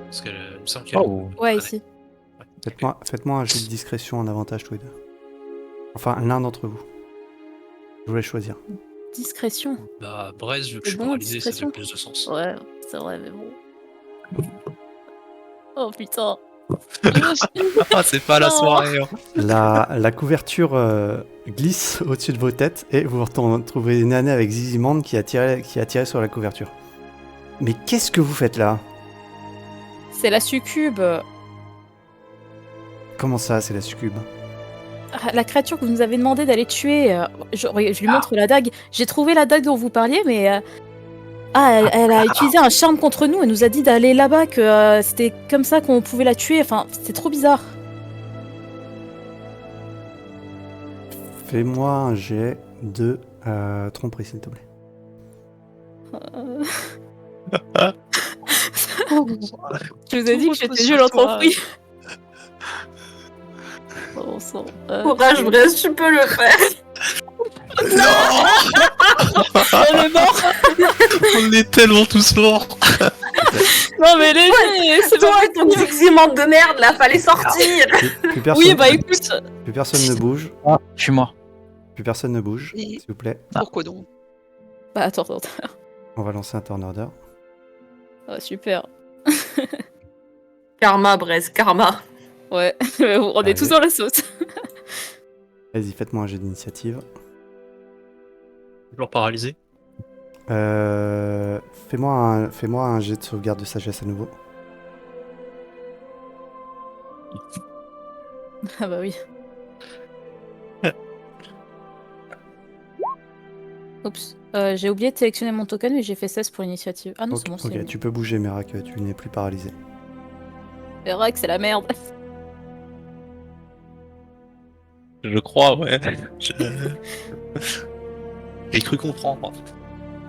Parce que il me semble qu'il y a Oh. Ouais, ici. Faites-moi un jet de discrétion en avantage tous les deux. Enfin, l'un d'entre vous. Je voulais choisir. Discrétion. Bah, Braise, vu que C'est je suis bon, paralysé, ça fait discrétion. plus de sens. Ouais, c'est vrai, mais bon. Oh putain. Ah, c'est pas la Non. soirée. Hein. La couverture glisse au-dessus de vos têtes et vous retrouvez Nané avec Zizimande qui a tiré sur la couverture. Mais qu'est-ce que vous faites là? C'est la succube. Comment ça, c'est la succube? La créature que vous nous avez demandé d'aller tuer. Je lui montre la dague. J'ai trouvé la dague dont vous parliez, mais. Elle a utilisé un charme contre nous. Elle nous a dit d'aller là-bas, que c'était comme ça qu'on pouvait la tuer. Enfin, c'est trop bizarre. Fais-moi un jet de tromperie, s'il te plaît. Je vous ai dit que j'étais nulle en tromperie. Oh, sang. Courage, Braise, tu peux le faire. Elle est morte. On est tellement tous morts. Non, mais léger, c'est Toi bon. et ton eximante de merde, là, fallait sortir. Plus personne, Oui, bah écoute. plus personne ne bouge. Ah, je suis mort. Plus personne ne bouge, Et- s'il vous plaît. Pourquoi donc? Bah attends. On va lancer un turn order. Oh, super. Karma, Braise, karma. Ouais, on est tous Allez. dans la sauce. Vas-y, faites-moi un jet d'initiative. Toujours paralysé. Fais-moi un jet de sauvegarde de sagesse à nouveau. Ah bah oui. Oups. J'ai oublié de sélectionner mon token, mais j'ai fait 16 pour l'initiative. Ah non, Ok, c'est bon, c'est ok, tu peux bouger, Merak, tu n'es plus paralysé. C'est vrai que c'est la merde. Je crois, ouais. J'ai cru comprendre.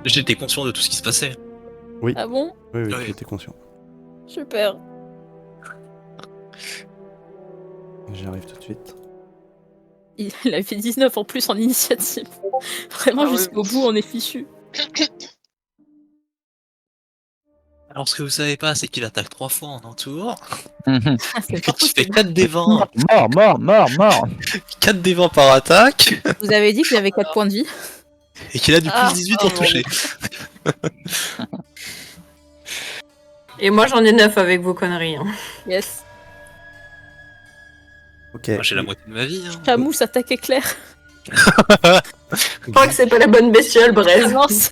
J'étais conscient de tout ce qui se passait. Ah bon? Oui, Oui. tu étais conscient. Super. J'y arrive tout de suite. Il a fait 19 en plus en initiative. Vraiment, Ah ouais. jusqu'au bout, on est fichu. Alors, ce que vous savez pas, c'est qu'il attaque 3 fois en un tour. Mhm. Ah, c'est Et pas qu'il fait possible. 4 des 20. Mort. 4 des 20 par attaque. Vous avez dit qu'il avait 4 points de vie. Et qu'il a du Ah, plus 18 en toucher. Et moi, j'en ai 9 avec vos conneries. Hein. Yes. Ok. Moi, j'ai la moitié de ma vie. Hein. Chamousse, attaque éclair. Je crois que c'est pas la bonne bestiole, Braise. Mince.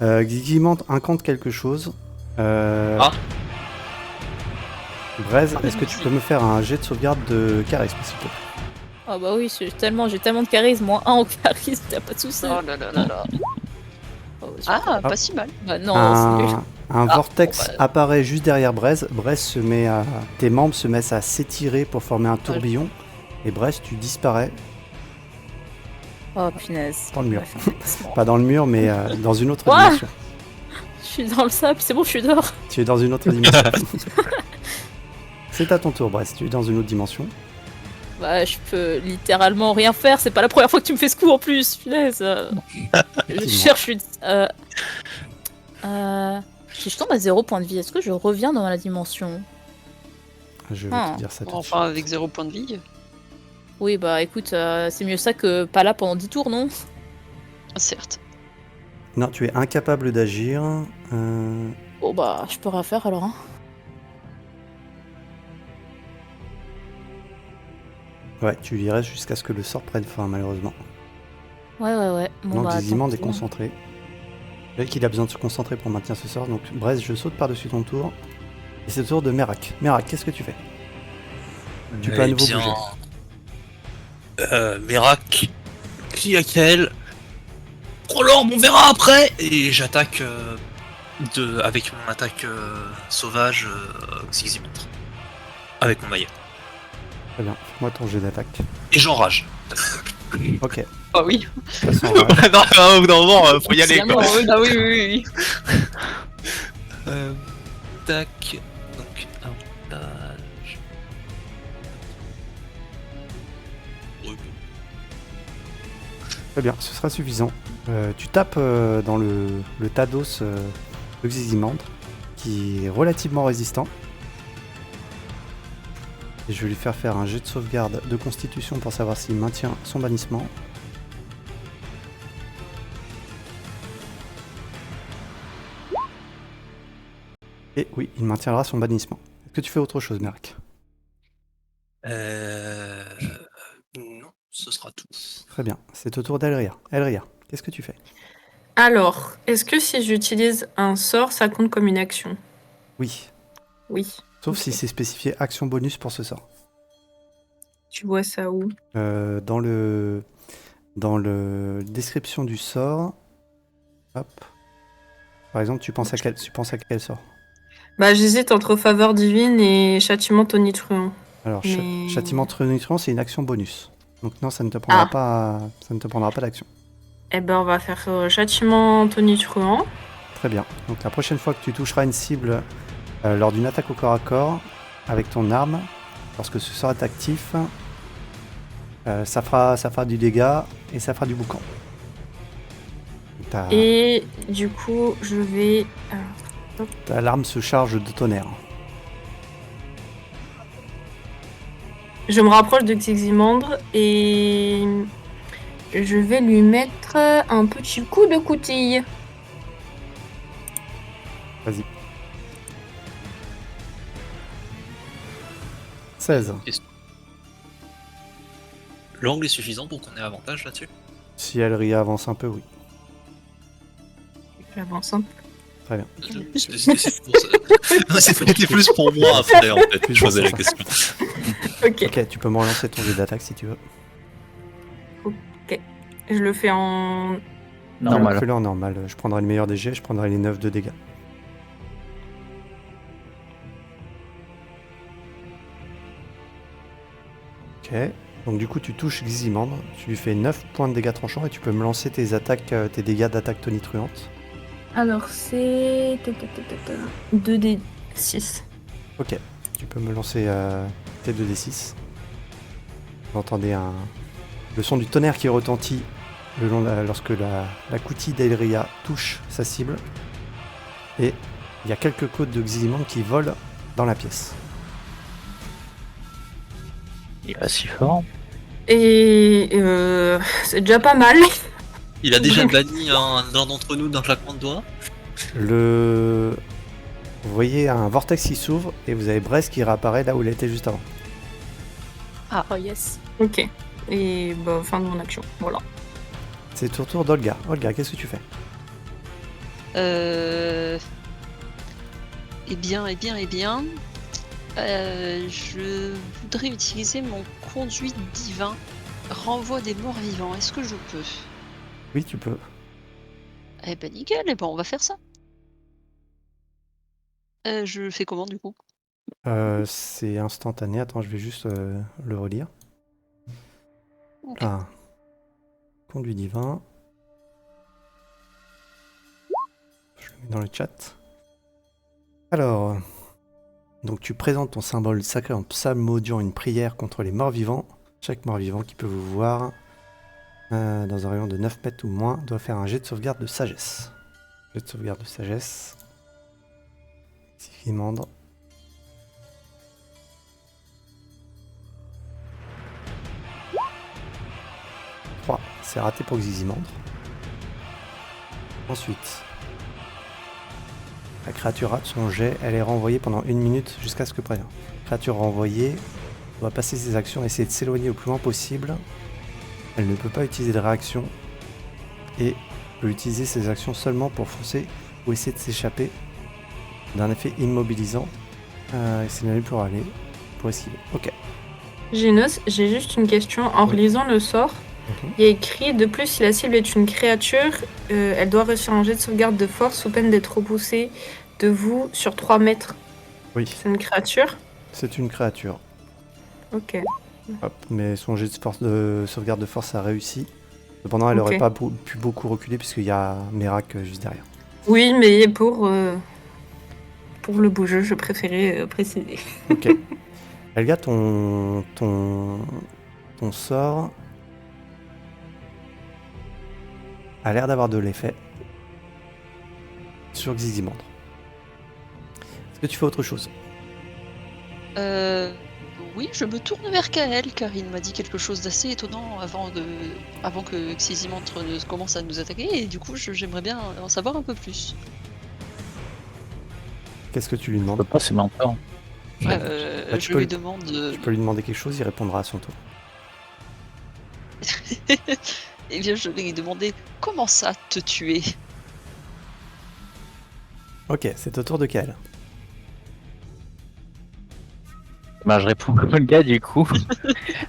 Gigimante incante quelque chose. Ah. Braise, est-ce que tu peux me faire un jet de sauvegarde de charisme, s'il te plaît? Ah bah oui, j'ai tellement de charisme. Moins 1 en charisme, t'as pas de soucis. Oh là là là là. Oh, super. Ah, pas si mal. Bah non, c'est nul. Un vortex bon, bah. apparaît juste derrière Braise. Braise se met à... Tes membres se mettent à s'étirer pour former un tourbillon. Et Braise, tu disparais. Oh punaise. Dans le mur. On va faire un déplacement. Pas dans le mur, mais dans une autre Quoi? dimension. Je suis dans le sable, c'est bon, je suis dehors. Tu es dans une autre dimension. C'est à ton tour, Braise. Tu es dans une autre dimension. Bah, je peux littéralement rien faire, c'est pas la première fois que tu me fais ce coup en plus, punaise. Je cherche une. Si je tombe à 0 point de vie, est-ce que je reviens dans la dimension? Je vais te dire ça tout de Enfin, avec 0 point de vie. Oui, bah écoute, c'est mieux ça que pas là pendant 10 tours, non? Certes. suite. Non, tu es incapable d'agir. Bon bah, je peux rien faire alors. Hein. Ouais, tu y restes jusqu'à ce que le sort prenne fin, malheureusement. Ouais. Bon, Donc, bah, Gizimande tant est pis. concentré. Vous voyez qu'il a besoin de se concentrer pour maintenir ce sort. Donc, Braise, je saute par-dessus ton tour. Et c'est le tour de Merak. Merak, qu'est-ce que tu fais? Tu peux à Eh nouveau bien, bouger. Merak crie à Kael. Prends-leur, on verra après. Et j'attaque avec mon attaque sauvage Xyzimandre. Avec mon maillet. Très bien, fais-moi ton jet d'attaque. Et j'enrage. Ok. Ah oui. Ça s'enrage. non, au bout d'un moment, faut y aller Évidemment. quoi. Ah oui, oui, oui. Tac. Donc, avantage. Oui. Très bien, ce sera suffisant. Tu tapes dans le tas d'os de Xyzimandre, qui est relativement résistant. Et je vais lui faire un jet de sauvegarde de constitution pour savoir s'il maintient son bannissement. Et oui, il maintiendra son bannissement. Est-ce que tu fais autre chose, Merc? Non, ce sera tout. Très bien, c'est au tour d'Elria. Elria, qu'est-ce que tu fais? Alors, est-ce que si j'utilise un sort, ça compte comme une action? Oui, Oui. sauf Ok. si c'est spécifié action bonus pour ce sort. Tu vois ça où? Dans le description du sort, hop. Par exemple, tu penses à quel sort? Bah, j'hésite entre faveur divine et châtiment tonitruant. Alors, Mais- châtiment tonitruant, c'est une action bonus. Donc non, ça ne te prendra pas d'action. Eh ben, on va faire châtiment tonitruant. Très bien. Donc la prochaine fois que tu toucheras une cible lors d'une attaque au corps à corps avec ton arme, lorsque ce sort est actif, ça fera du dégât et ça fera du boucan. Donc, Et du coup, je vais. l'arme se charge de tonnerre. Je me rapproche de Xyzimandre et je vais lui mettre un petit coup de coutille. Vas-y. 16. L'angle est suffisant pour qu'on ait avantage là-dessus. Si Elria avance un peu, oui. J'avance un peu. Très bien. C'est pour ça. Non, c'était plus pour moi après en fait. Plus Je posais la pour question. Ok, Ok, tu peux me relancer ton jet d'attaque si tu veux. je le fais en. Normal. Fais-le en normal. Je prendrai le meilleur des jets, je prendrai les 9 de dégâts. Ok. Donc du coup, tu touches Xyzimandre, tu lui fais 9 points de dégâts tranchants et tu peux me lancer tes attaques, tes dégâts d'attaque tonitruante. Alors c'est 2d6. Ok. Tu peux me lancer tes 2d6. Vous entendez le son du tonnerre qui retentit lorsque la coutille d'Elria touche sa cible. Et il y a quelques côtes de Xyzimandre qui volent dans la pièce. Il est pas si fort. Et c'est déjà pas mal. Il a déjà banni l'un d'entre nous d'un claquement de doigts. Vous voyez un vortex qui s'ouvre et vous avez Brest qui réapparaît là où il était juste avant. Oh yes. Ok. Et bah, fin de mon action. Voilà. C'est au tour d'Olga. Olga, qu'est-ce que tu fais? Eh bien. Je voudrais utiliser mon conduit divin. Renvoi des morts vivants. Est-ce que je peux? Oui, tu peux. Eh ben nickel, eh ben on va faire ça. Je fais comment du coup? C'est instantané. Attends, je vais juste le relire. Ok. Ah. Conduit divin. Je le mets dans le chat. Alors, donc tu présentes ton symbole sacré en psalmodiant une prière contre les morts vivants. Chaque mort vivant qui peut vous voir dans un rayon de 9 mètres ou moins doit faire un jet de sauvegarde de sagesse. Jet de sauvegarde de sagesse. Xyzimandre. C'est raté pour Xyzimandre. Ensuite, la créature rate son jet, elle est renvoyée pendant 1 minute jusqu'à ce que prévient. La créature renvoyée doit passer ses actions et essayer de s'éloigner au plus loin possible. Elle ne peut pas utiliser de réaction et peut utiliser ses actions seulement pour foncer ou essayer de s'échapper d'un effet immobilisant. Et c'est pour aller pour esquiver. Ok. J'ai juste une question. En Oui. relisant le sort, Mhm. il y a écrit de plus, si la cible est une créature, elle doit réussir un jet de sauvegarde de force sous peine d'être repoussée de vous sur 3 mètres. Oui, C'est une créature? c'est une créature. Ok. Hop, mais son jet de sauvegarde de force a réussi. Cependant, elle n'aurait Ok. pas pu beaucoup reculer puisqu'il y a Merak juste derrière. Oui, mais pour le beau jeu, je préférais préciser. Ok. Elga, ton sort a l'air d'avoir de l'effet sur Xyzimandre. Est-ce que tu fais autre chose? Oui, je me tourne vers Kael car il m'a dit quelque chose d'assez étonnant avant que Xyzimandre ne commence à nous attaquer et du coup j'aimerais bien en savoir un peu plus. Qu'est-ce que tu lui Je demandes? peux pas, c'est maintenant. Bah, tu Je peux lui le- demande. Tu peux lui demander quelque chose, il répondra à son tour. Eh bien, je vais lui demander comment ça te tuer. Ok, c'est au tour de Kael. Bah, je réponds comme le gars du coup.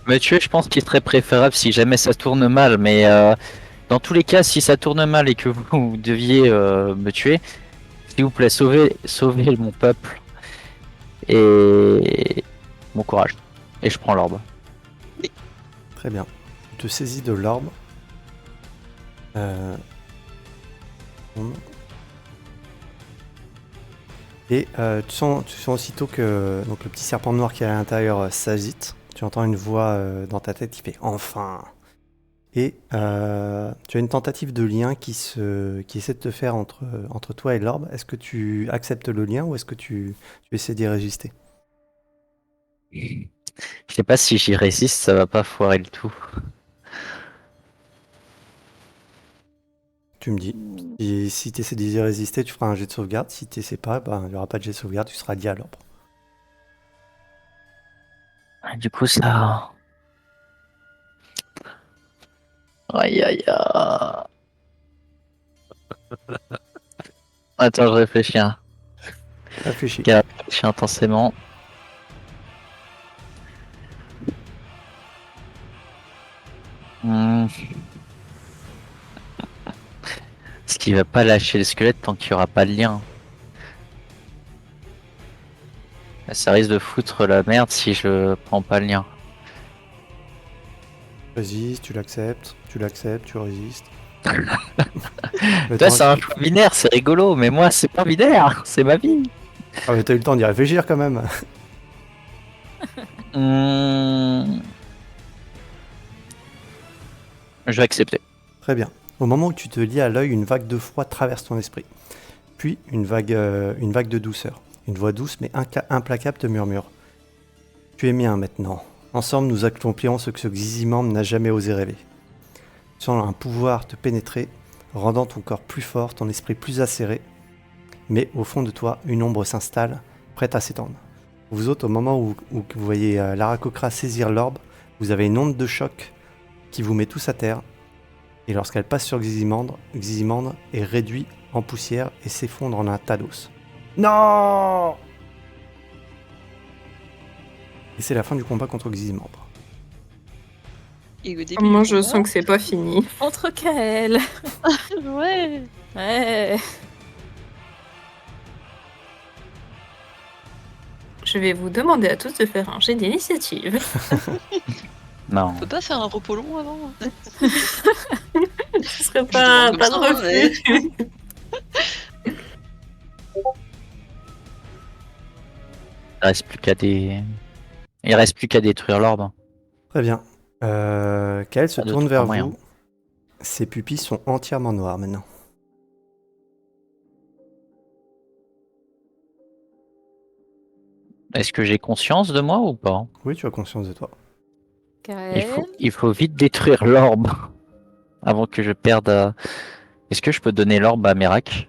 Me tuer, je pense qu'il serait préférable si jamais ça tourne mal, mais dans tous les cas, si ça tourne mal et que vous deviez me tuer, s'il vous plaît, sauvez mon peuple et mon courage. Et je prends l'orbe. Très bien. Tu te saisis de l'orbe. Euh, Et tu sens aussitôt que donc, le petit serpent noir qui est à l'intérieur s'agite. Tu entends une voix dans ta tête qui fait «Enfin!» Et tu as une tentative de lien qui essaie de te faire entre toi et l'orbe. Est-ce que tu acceptes le lien ou est-ce que tu essaies d'y résister? Je sais pas si j'y résiste, ça va pas foirer le tout. Tu me dis. Si tu essaies d'y résister, tu feras un jet de sauvegarde. Si tu essaies pas, il n'y aura pas de jet de sauvegarde, tu seras lié à l'orbe. Du coup, ça. Aïe aïe aïe. Attends, je réfléchis. Hein. Réfléchis. Je réfléchis intensément. Hmm. Parce qu'il va pas lâcher le squelette tant qu'il y aura pas de lien. Ça risque de foutre la merde si je prends pas le lien. Résiste, tu l'acceptes, tu résistes. Toi, Attends, c'est un choix binaire, c'est rigolo, mais moi, c'est pas binaire, c'est ma vie. ah, mais t'as eu le temps d'y réfléchir quand même. Hmm. Je vais accepter. Très bien. Au moment où tu te lies à l'œil, une vague de froid traverse ton esprit. Puis une vague de douceur. Une voix douce mais implacable te murmure. Tu es mien maintenant. Ensemble, nous accomplirons ce que ce Xyzimandre n'a jamais osé rêver. Tu sens un pouvoir te pénétrer, rendant ton corps plus fort, ton esprit plus acéré. Mais au fond de toi, une ombre s'installe, prête à s'étendre. Vous autres, au moment où vous voyez Lara Cochra saisir l'orbe, vous avez une onde de choc qui vous met tous à terre. Et lorsqu'elle passe sur Xyzimandre, Xyzimandre est réduit en poussière et s'effondre en un tas d'os. Non! Et c'est la fin du combat contre Xyzimandre. Et au début Moi, du je combat- sens que c'est pas fini. Contre Kael. Ouais. Ouais. Je vais vous demander à tous de faire un jet d'initiative. Non. On peut pas faire un repos long avant? Ce serait Je pas demande de comme ça, refus. Il reste plus qu'à détruire l'orbe. Très bien. Kael se Pas de tourne trois vers moyens. vous. Ses pupilles sont entièrement noires maintenant. Est-ce que j'ai conscience de moi ou pas? Oui, tu as conscience de toi. Kael. Il faut vite détruire l'orbe avant que je perde. Est-ce que je peux donner l'orbe à Merak?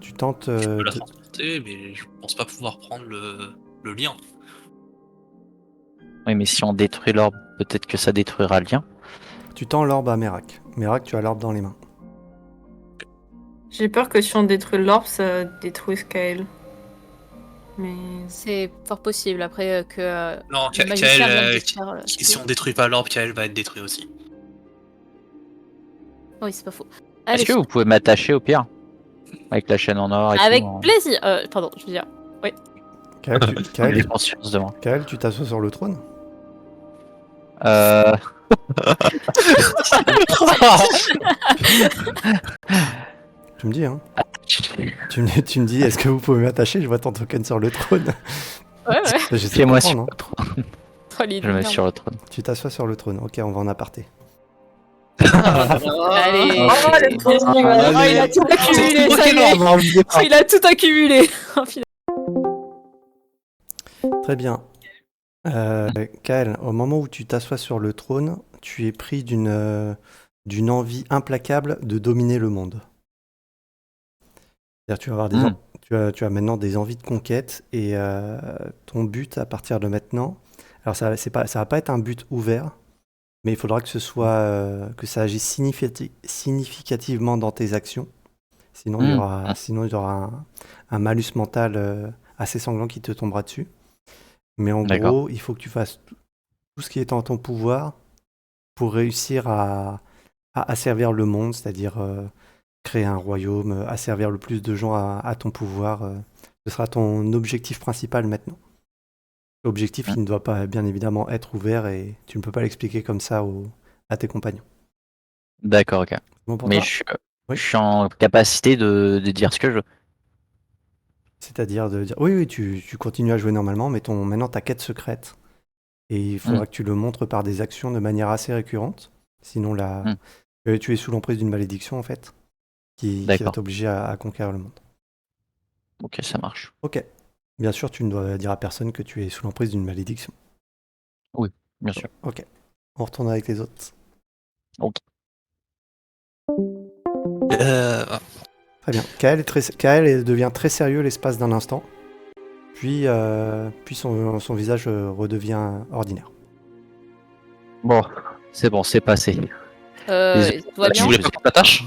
Tu tentes Je peux la de... transporter, mais je pense pas pouvoir prendre le lien. Oui, mais si on détruit l'orbe, peut-être que ça détruira le lien. Tu tends l'orbe à Merak. Merak, tu as l'orbe dans les mains. J'ai peur que si on détruit l'orbe, ça détruise Kael. Mais C'est fort possible après que Non, le magicien vient de Kael, détruire, si on détruit pas l'orbe, Kael va être détruit aussi. Oui, c'est pas faux. Est-ce Allez, que vous pouvez m'attacher au pire? Avec la chaîne en or et avec tout. Hein. plaisir. Pardon, je veux dire. Kael, J'ai conscience de moi. Kael, tu t'assois sur le trône? Euh... Tu me dis, hein. Tu me dis, est-ce que vous pouvez m'attacher? Je vois ton token sur le trône. Ouais, ouais. J'essaie de Fais-moi comprendre, sur hein. le trône. Oh, l'idée Je me mets de sur le trône. Tu t'assois sur le trône. Ok, on va en aparté. merde. Allez. Ok. le trop mignon. Oh, il a tout accumulé, ça y est. Oh, il a tout accumulé. Oh, finalement. Très bien. Kael, au moment où tu t'assois sur le trône, tu es pris d'une envie implacable de dominer le monde. C'est-à-dire tu vas avoir tu as maintenant des envies de conquête et ton but à partir de maintenant, alors ça va pas être un but ouvert, mais il faudra que que ça agisse significativement dans tes actions. Sinon il y aura un malus mental assez sanglant qui te tombera dessus. Mais en D'accord. gros, il faut que tu fasses tout ce qui est en ton pouvoir pour réussir à asservir le monde, c'est-à-dire créer un royaume, asservir le plus de gens à ton pouvoir. Ce sera ton objectif principal maintenant. L'objectif, il ne doit pas bien évidemment être ouvert et tu ne peux pas l'expliquer comme ça à tes compagnons. D'accord, ok. Bon pour Mais toi je suis en capacité de dire ce que je veux. C'est-à-dire de dire, oui, tu continues à jouer normalement, mais maintenant ta quête secrète. Et il faudra que tu le montres par des actions de manière assez récurrente. Sinon, tu es sous l'emprise d'une malédiction, en fait, qui va D'accord. t'obliger à conquérir le monde. Ok, ça marche. Ok. Bien sûr, tu ne dois dire à personne que tu es sous l'emprise d'une malédiction. Oui, bien sûr. Ok. On retourne avec les autres. Ok. Très bien. Kael devient très sérieux l'espace d'un instant. Puis son visage redevient ordinaire. Bon, c'est passé. Tout va Tu Tu bien. voulais pas qu'on t'attache?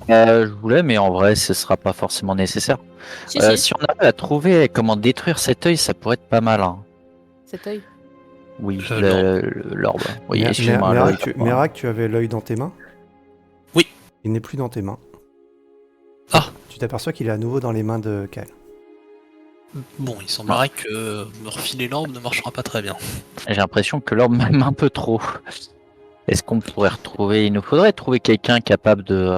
Je voulais, mais en vrai, ce sera pas forcément nécessaire. Si, si, Si on arrive à trouver comment détruire cet œil, ça pourrait être pas mal. Hein. cet œil. Oui, L'orbe. l'orbe. Oui, excuse-moi. l'œil, Merak, tu avais l'œil dans tes mains? Oui. Il n'est plus dans tes mains. Ah. Tu t'aperçois qu'il est à nouveau dans les mains de Kael. Bon, il semblerait que me refiler l'orbe ne marchera pas très bien. J'ai l'impression que l'orbe m'aime un peu trop. Est-ce qu'on pourrait retrouver... Il nous faudrait trouver quelqu'un capable de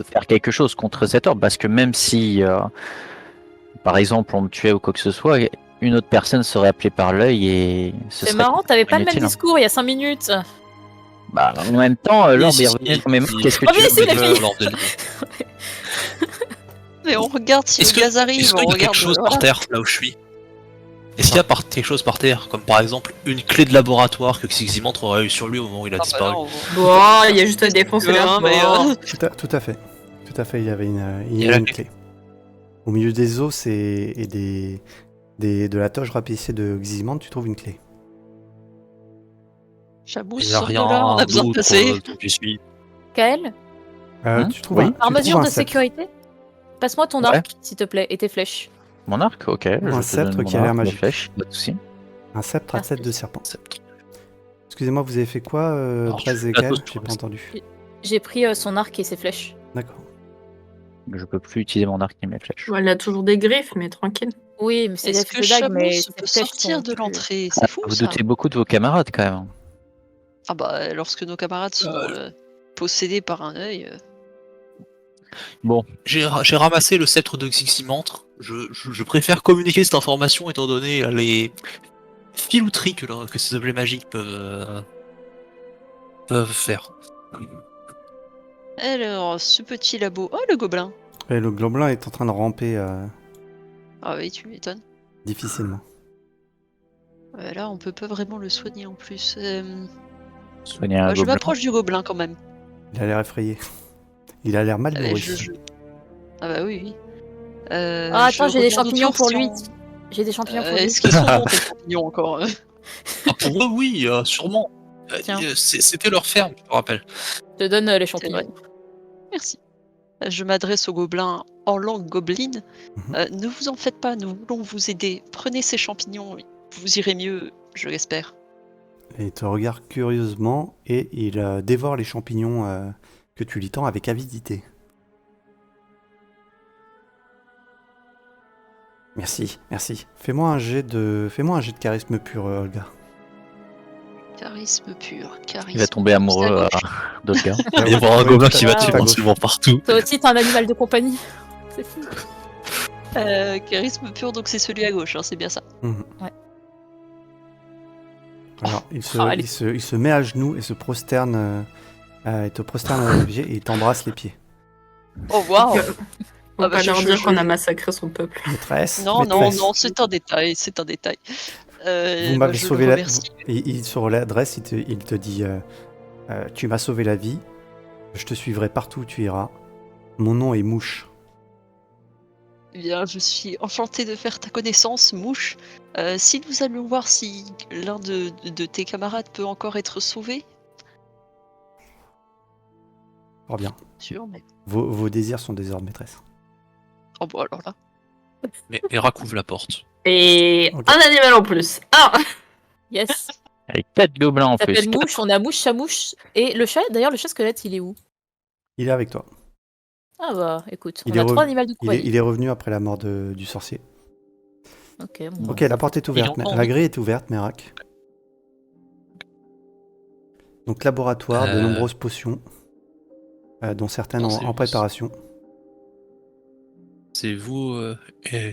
faire quelque chose contre cet orbe, parce que même si, par exemple, on me tuait ou quoi que ce soit, une autre personne serait appelée par l'œil et ce C'est serait marrant, t'avais pas le même inutile, hein. discours il y a 5 minutes. Bah, en même temps, l'orbe est revenu dans mes mains. Qu'est-ce que Oh, tu mais veux c'est la fille. l'orbe de nuit. Mais on regarde si Est-ce le gaz arrive, qu'il y on a regarde. quelque chose voilà. par terre, là où je suis? Est-ce qu'il y a quelque chose par terre, comme par exemple une clé de laboratoire que Xiximandre aurait eu sur lui au moment où il a Ah bah disparu? non, Bon, il y a juste à défoncer la hein, mais, porte. Tout à fait. Tout à fait, il y avait Il y a la une clé. Au milieu des os et de la toge rapissée de Xizimand, tu trouves une clé. Chabou, Il n'y a sors de là, on a rien besoin de d'autre passer. tant que j'y suis. Kael, Tu trouves Oui. un, par tu mesure trouves de un sceptre. sécurité, passe-moi ton Ouais. arc, s'il te plaît, et tes flèches. Mon arc, ok. Je te sceptre donne qui mon a l'air arc, mes magique. flèches, pas de souci. Un sceptre à Merci. tête de serpent. Sceptre. Excusez-moi, vous avez fait quoi, Alors, Brez je et fais Kael? attention J'ai pas à ça. entendu. J'ai pris son arc et ses flèches. D'accord. Je peux plus utiliser mon arc ni mes flèches. Elle a toujours des griffes, mais tranquille. Oui, mais c'est Est-ce des que dagues, mais Chabou ses peut flèches sortir sont de plus- l'entrée? C'est fou Vous ça. doutez beaucoup de vos camarades quand même. Ah bah lorsque nos camarades sont possédés par un œil. J'ai ramassé le sceptre de Xiximandre. Je préfère communiquer cette information étant donné les filouteries que ces objets magiques peuvent faire. Alors, ce petit labo. Oh, le gobelin. Et le gobelin est en train de ramper Ah oui, tu m'étonnes. difficilement. Là, on peut pas vraiment le soigner en plus. Soigner un Je gobelin. m'approche du gobelin quand même. Il a l'air effrayé. Il a l'air mal Ah bah, nourri. Ah bah oui, oui. Ah, attends, je j'ai des regarde champignons autour pour si lui. on- J'ai des champignons pour lui. Est-ce qu'ils sont bons tes champignons encore Ah, pour eux, oui, sûrement. Tiens. C'était leur ferme, je te rappelle. Je te donne les C'est champignons. vrai. Merci. Je m'adresse au gobelin en langue gobeline. Mhm. Ne vous en faites pas, nous voulons vous aider. Prenez ces champignons, vous irez mieux, je l'espère. Et il te regarde curieusement et il dévore les champignons que tu lui tends avec avidité. Merci, merci. Fais-moi un jet de charisme pur, Olga. Charisme pur, charisme. Il va tomber pur. amoureux C'est à gauche. d'Olga. Il va y avoir un Oui, gobelin tout à- qui va tout tuer à gauche. absolument partout. Toi aussi, t'es un animal de compagnie. C'est fou. Charisme pur, donc c'est celui à gauche, hein, c'est bien ça. Mhm. Ouais. Alors, il se, Ah, allez. il se met à genoux et se prosterne. Il te prosterne à les pieds et il t'embrasse les pieds. Oh waouh. Faut Ah bah, pas je- leur je- dire je- qu'on a massacré son peuple. Maîtresse, Non, non, maîtresse. non, c'est un détail, c'est un détail. Vous Bah, m'avez je sauvé le la remercie. Il se redresse, il te dit tu m'as sauvé la vie, je te suivrai partout où tu iras. Mon nom est Mouche. Eh bien, je suis enchantée de faire ta connaissance, Mouche. Si nous allions voir si l'un de tes camarades peut encore être sauvé. Fort bien. Sûr, mais. Vos désirs sont des ordres, maîtresse. Oh bon, alors là. Mais Hera couvre la porte. Et Ok. un animal en plus. Ah Yes. Avec 4 gobelins en Ça plus. s'appelle Mouche, on a Mouche, Chat-Mouche. Et le chat, d'ailleurs, le chat squelette, il est où? Il est avec toi. Ah bah, écoute, Il on est a re- 3 animaux de Il compagnie. est revenu après la mort du sorcier. Ok, bon. Ok, la porte est ouverte. Il entend, La oui. grille est ouverte, Merak. Donc, laboratoire, de nombreuses potions, dont certaines Non, en c'est- préparation. C'est vous,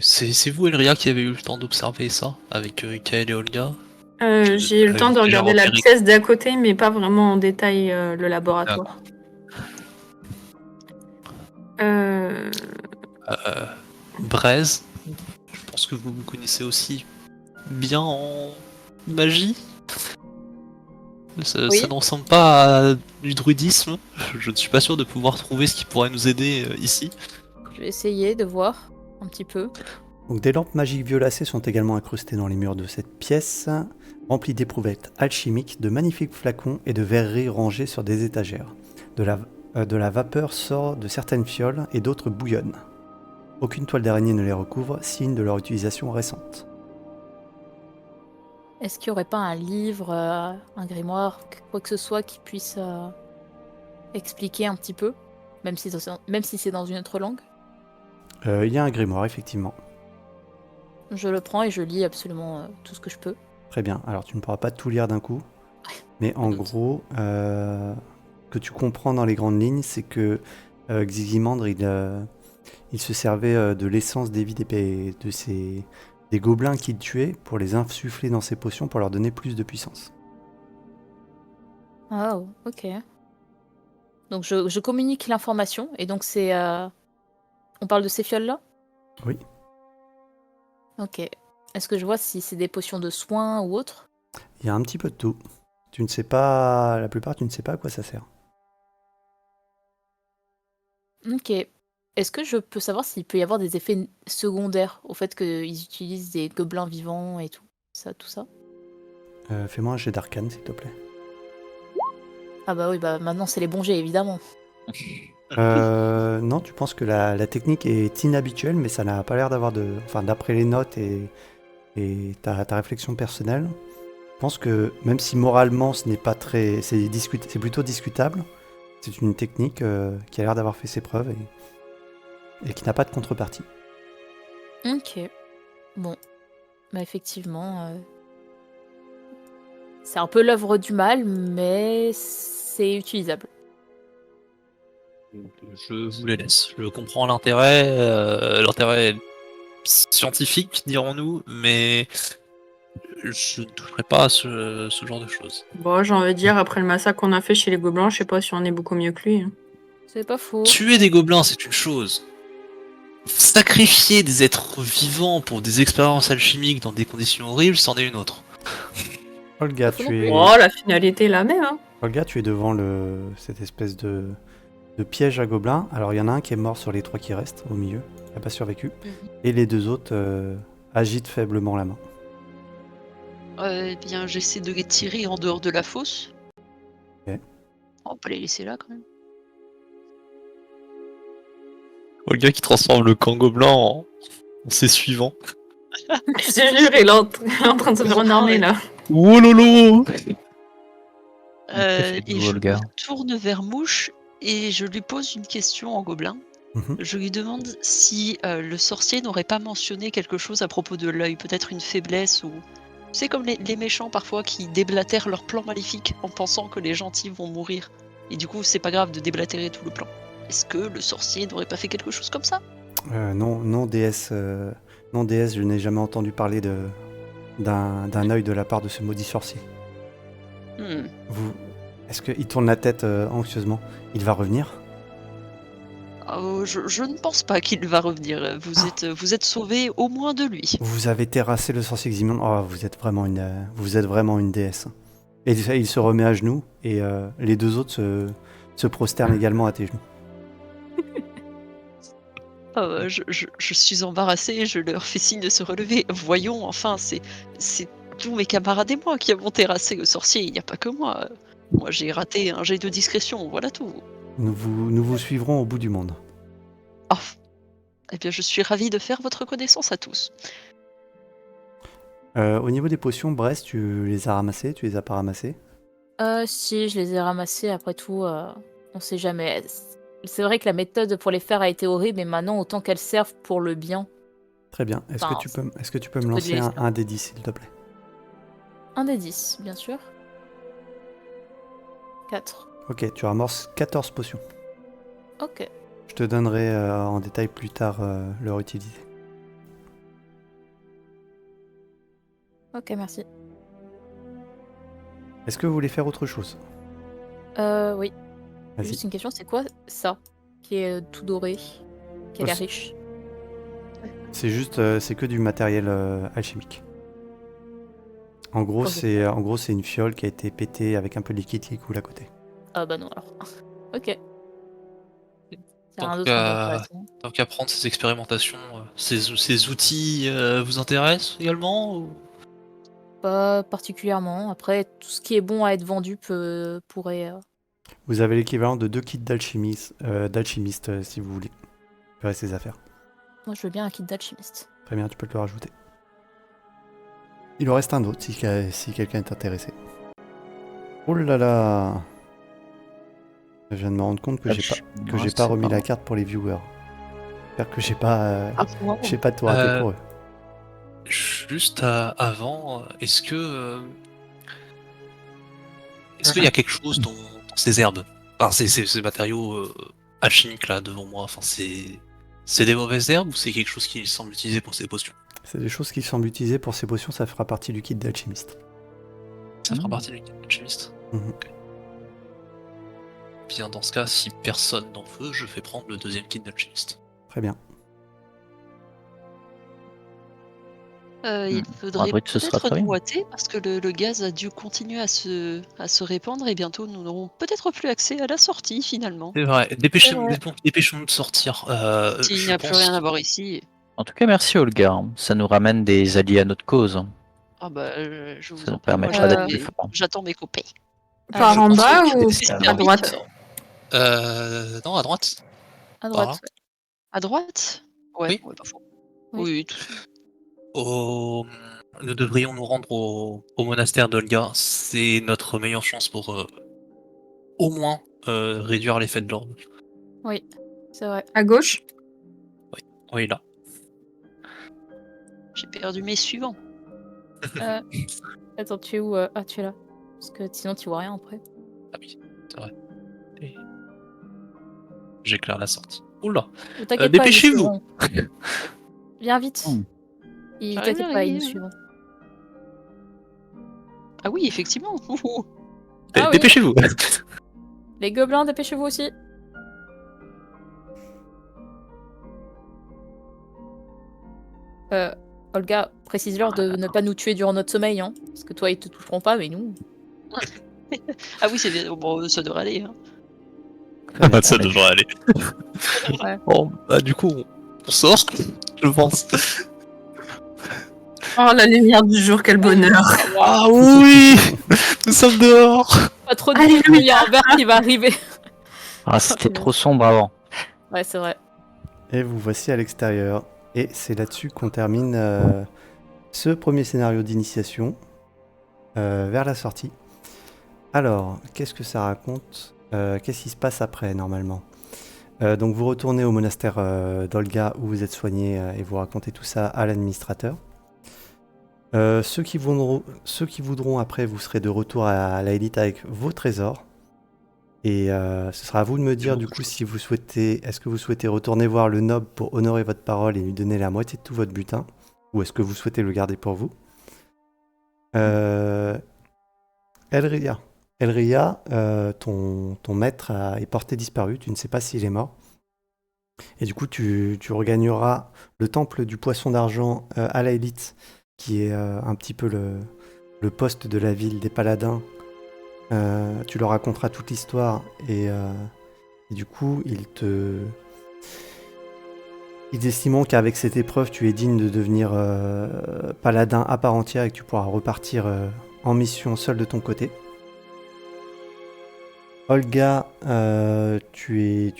c'est vous, Elria, qui avez eu le temps d'observer ça avec Kael et Olga. J'ai eu le temps de Déjà regarder la repéré. pièce d'à côté, mais pas vraiment en détail le laboratoire. Braise, je pense que vous me connaissez aussi bien en magie. Ça, Oui. ça ne ressemble pas à du druidisme. Je ne suis pas sûr de pouvoir trouver ce qui pourrait nous aider ici. Je vais essayer de voir un petit peu. Donc, des lampes magiques violacées sont également incrustées dans les murs de cette pièce, remplies d'éprouvettes alchimiques, de magnifiques flacons et de verreries rangées sur des étagères. De la vapeur sort de certaines fioles et d'autres bouillonnent. Aucune toile d'araignée ne les recouvre, signe de leur utilisation récente. Est-ce qu'il n'y aurait pas un livre, un grimoire, quoi que ce soit qui puisse expliquer un petit peu, même si c'est dans une autre langue? Il y a un grimoire, effectivement. Je le prends et je lis absolument tout ce que je peux. Très bien. Alors, tu ne pourras pas tout lire d'un coup. Mais en je doute. gros, que tu comprends dans les grandes lignes, c'est que Xigimandre, il se servait de l'essence des vies des gobelins qu'il tuait pour les insuffler dans ses potions pour leur donner plus de puissance. Ah, ok. Donc je communique l'information et donc c'est... On parle de ces fioles-là? Oui. Ok. Est-ce que je vois si c'est des potions de soins ou autre? Il y a un petit peu de tout. Tu ne sais pas, la plupart, tu ne sais pas à quoi ça sert. Ok. Est-ce que je peux savoir s'il peut y avoir des effets secondaires au fait qu'ils utilisent des gobelins vivants et tout ça? Fais-moi un jet d'arcane, s'il te plaît. Ah bah oui, bah maintenant c'est les bons jets, évidemment. Non, tu penses que la technique est inhabituelle, mais ça n'a pas l'air d'avoir de... Enfin, d'après les notes et ta réflexion personnelle, je pense que même si moralement ce n'est pas très... C'est plutôt discutable, c'est une technique qui a l'air d'avoir fait ses preuves et qui n'a pas de contrepartie. Ok. Bon. Bah effectivement... C'est un peu l'œuvre du mal, mais c'est utilisable. Je vous les laisse. Je comprends l'intérêt scientifique, dirons-nous, mais je ne toucherai pas à ce genre de choses. Bon, j'ai envie de dire, après le massacre qu'on a fait chez les gobelins, je sais pas si on est beaucoup mieux que lui. Hein. C'est pas faux. Tuer des gobelins, c'est une chose. Sacrifier des êtres vivants pour des expériences alchimiques dans des conditions horribles, c'en est une autre. Olga, Faut tu es... Oh, la finalité est la même. Hein. Olga, tu es devant cette espèce de piège à gobelins. Alors, il y en a un qui est mort sur les 3 qui restent au milieu. Il n'a pas survécu. Et les 2 autres agitent faiblement la main. Eh bien, j'essaie de les tirer en dehors de la fosse. Ok. On peut les laisser là quand même. Olga qui transforme le camp gobelin en ses suivants. Je te jure, il est en train de se faire une armée là. Oh lolo! Que Et faites-vous, je Olga? me tourne vers Mouche et je lui pose une question en gobelin. Mhm. Je lui demande si le sorcier n'aurait pas mentionné quelque chose à propos de l'œil, peut-être une faiblesse ou... Tu sais, comme les méchants parfois qui déblatèrent leur plan maléfique en pensant que les gentils vont mourir. Et du coup, c'est pas grave de déblatérer tout le plan. Est-ce que le sorcier n'aurait pas fait quelque chose comme ça? Non, déesse, non, déesse, je n'ai jamais entendu parler d'un œil de la part de ce maudit sorcier. Est-ce qu'il tourne la tête anxieusement? Il va revenir? Je ne pense pas qu'il va revenir. Vous êtes sauvé au moins de lui. Vous avez terrassé le sorcier Ximon. Oh, vous êtes vraiment une déesse. Et il se remet à genoux et les deux autres se prosternent également à tes genoux. Je suis embarrassé, je leur fais signe de se relever. Voyons, enfin, c'est tous mes camarades et moi qui avons terrassé le sorcier, il n'y a pas que moi. Moi, j'ai raté un jet de discrétion, voilà tout. Nous vous suivrons au bout du monde. Oh. Eh bien, je suis ravi de faire votre connaissance à tous. Au niveau des potions, Brest, tu les as ramassées? Tu les as pas ramassées? Si, je les ai ramassés, après tout, on sait jamais. C'est vrai que la méthode pour les faire a été horrible, mais maintenant, autant qu'elles servent pour le bien. Très bien. Est-ce Enfin, que tu peux me peux lancer les un des 10, s'il te plaît? Un des 10, bien sûr. 4. Ok, tu ramorces 14 potions. Ok. Je te donnerai en détail plus tard leur utilité. Ok, merci. Est-ce que vous voulez faire autre chose? Oui. Vas-y. Juste une question, c'est quoi ça qui est tout doré, qui a l'air c'est- riche? C'est juste, c'est que du matériel alchimique. En gros, Ok. c'est une fiole qui a été pétée avec un peu de liquide qui coule à côté. Ah bah non alors. Ok. C'est rien Donc, d'autre intéressant. Tant qu'à prendre ces expérimentations, ces outils vous intéressent également ou... Pas particulièrement. Après, tout ce qui est bon à être vendu pourrait. Vous avez l'équivalent de 2 kits d'alchimiste, si vous voulez faire ces affaires. Moi, je veux bien un kit d'alchimiste. Très bien, tu peux te le rajouter. Il en reste un autre si quelqu'un est intéressé. Oh là là! Je viens de me rendre compte que j'ai pas remis la carte pour les viewers. J'espère que j'ai pas tout raté pour eux. Juste avant, est-ce qu'il y a quelque chose dans ces herbes, enfin ces matériaux alchimiques là devant moi, enfin c'est des mauvaises herbes ou c'est quelque chose qui semble utilisé pour ces potions? C'est des choses qui semblent utilisées pour ces potions, ça fera partie du kit d'alchimiste. Ça fera partie du alchimiste. Mhm. Ok. Bien, dans ce cas, si personne n'en veut, je vais prendre le deuxième kit d'alchimiste. Très bien. Il faudrait brut, ce sera peut-être très bien. doigter parce que le gaz a dû continuer à se répandre et bientôt nous n'aurons peut-être plus accès à la sortie finalement. C'est vrai, dépêchons-nous de sortir. S'il Je n'y a plus pense rien à que- voir ici, En tout cas, merci Olga. Ça nous ramène des alliés à notre cause. ah bah, je vous Ça en nous prie, permettra moi, d'être j'attends plus mes- forts. j'attends mes copains. Par je en pense bas qu'il y a ou des à droite? Non, à droite. À droite. Ah. À droite? Ouais, Oui. ouais, pas faux. Oui. Oui, tout... Nous devrions nous rendre au monastère d'Olga. C'est notre meilleure chance pour au moins réduire l'effet de l'ordre. Oui, c'est vrai. À gauche? Oui, là. j'ai perdu mes suivants. Attends, tu es où? Ah, tu es là. Parce que sinon, tu vois rien après. Ah oui, c'est vrai. Et... j'éclaire la sortie. Oula. Ne t'inquiète pas, ils nous Dépêchez-vous. suivront. Viens vite. Hmm. J'arrive, T'inquiète pas, ils nous j'arrive. suivront. Ah oui, effectivement. Ah oui. Dépêchez-vous. Les gobelins, dépêchez-vous aussi. Olga, précise-leur de ne pas nous tuer durant notre sommeil, hein. Parce que toi, ils te toucheront pas, mais nous. Ah oui, c'est bien. Bon, ça devrait aller. Hein. Très bien. Ça devrait aller. Ouais. Bon, bah du coup, on sort, je pense. Oh, la lumière du jour, quel bonheur! Ah oui, nous sommes dehors. Pas trop de Alléluia. bruit, il y a un verre qui va arriver. Ah, c'était trop sombre avant. Ouais, c'est vrai. Et vous voici à l'extérieur. Et c'est là-dessus qu'on termine ce premier scénario d'initiation vers la sortie. Alors, qu'est-ce que ça raconte Qu'est-ce qui se passe après, normalement donc vous retournez au monastère d'Olga où vous êtes soigné et vous racontez tout ça à l'administrateur. Ceux qui voudront après, vous serez de retour à la élite avec vos trésors. Et ce sera à vous de me dire du coup si vous souhaitez, est-ce que vous souhaitez retourner voir le noble pour honorer votre parole et lui donner la moitié de tout votre butin, ou est-ce que vous souhaitez le garder pour vous? Elria. Elria, ton maître est porté disparu, tu ne sais pas s'il est mort. Et du coup, tu regagneras le temple du poisson d'argent à la élite, qui est un petit peu le poste de la ville des paladins. Tu leur raconteras toute l'histoire et du coup, ils estimeront qu'avec cette épreuve, tu es digne de devenir paladin à part entière et que tu pourras repartir en mission seul de ton côté. Olga, tu es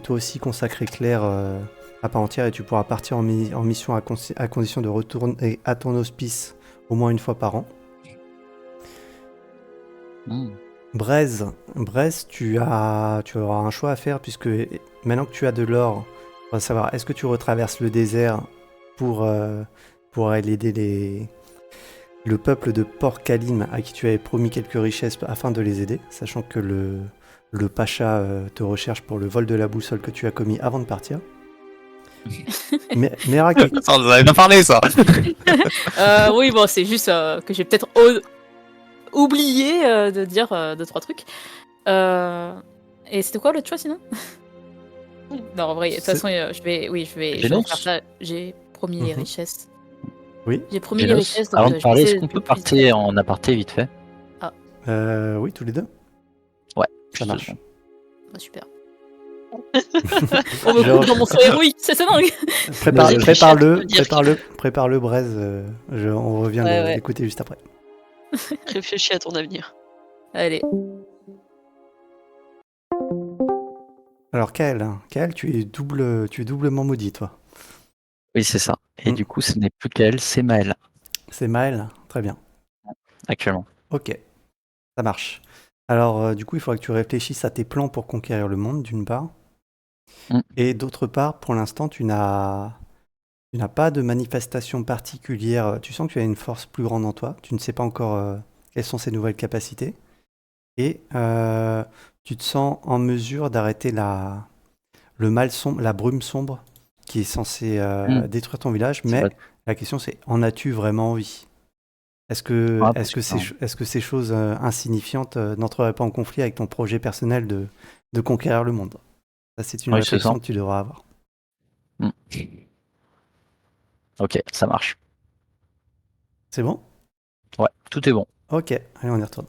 toi aussi consacré clair à part entière et tu pourras partir en mission à condition de retourner à ton hospice au moins une fois par an. Braise, tu auras un choix à faire puisque maintenant que tu as de l'or, on va savoir est-ce que tu retraverses le désert pour aller aider le peuple de Port Kalim à qui tu avais promis quelques richesses afin de les aider, sachant que le pacha te recherche pour le vol de la boussole que tu as commis avant de partir. Mais Meraki, Ça, on en avait bien parlé, ça. Oui, bon, c'est juste que j'ai peut-être oublié de dire 2-3 trucs. Et c'était quoi l'autre choix sinon? Non, en vrai, de toute façon, je vais faire ça. J'ai promis les richesses. Oui. J'ai promis les richesses. Avant Donc, de parler, je vais est-ce qu'on peut essayer de plus partir en aparté vite fait? oui, tous les deux. Ouais, Ça marche. Bah, super. On me coupe dans mon saut héroïque, c'est dingue. Prépare-le, Braise. On revient d'écouter juste après. Réfléchis à ton avenir. Allez. Alors Kael, tu es doublement maudit, toi. Oui, c'est ça. Et du coup, ce n'est plus qu'elle, c'est Maël, C'est Maël, très bien. actuellement. Ok, ça marche. Alors du coup, il faudra que tu réfléchisses à tes plans pour conquérir le monde, d'une part. Et d'autre part, pour l'instant, tu n'as pas de manifestation particulière. Tu sens que tu as une force plus grande en toi. Tu ne sais pas encore quelles sont ces nouvelles capacités. Et tu te sens en mesure d'arrêter le mal sombre, la brume sombre qui est censée détruire ton village. Mais la question c'est, en as-tu vraiment envie? Est-ce que ces choses insignifiantes n'entreraient pas en conflit avec ton projet personnel de conquérir le monde? Ça, c'est une réflexion que tu devras avoir. Ok, ça marche. C'est bon? Ouais, tout est bon. Ok, allez, on y retourne.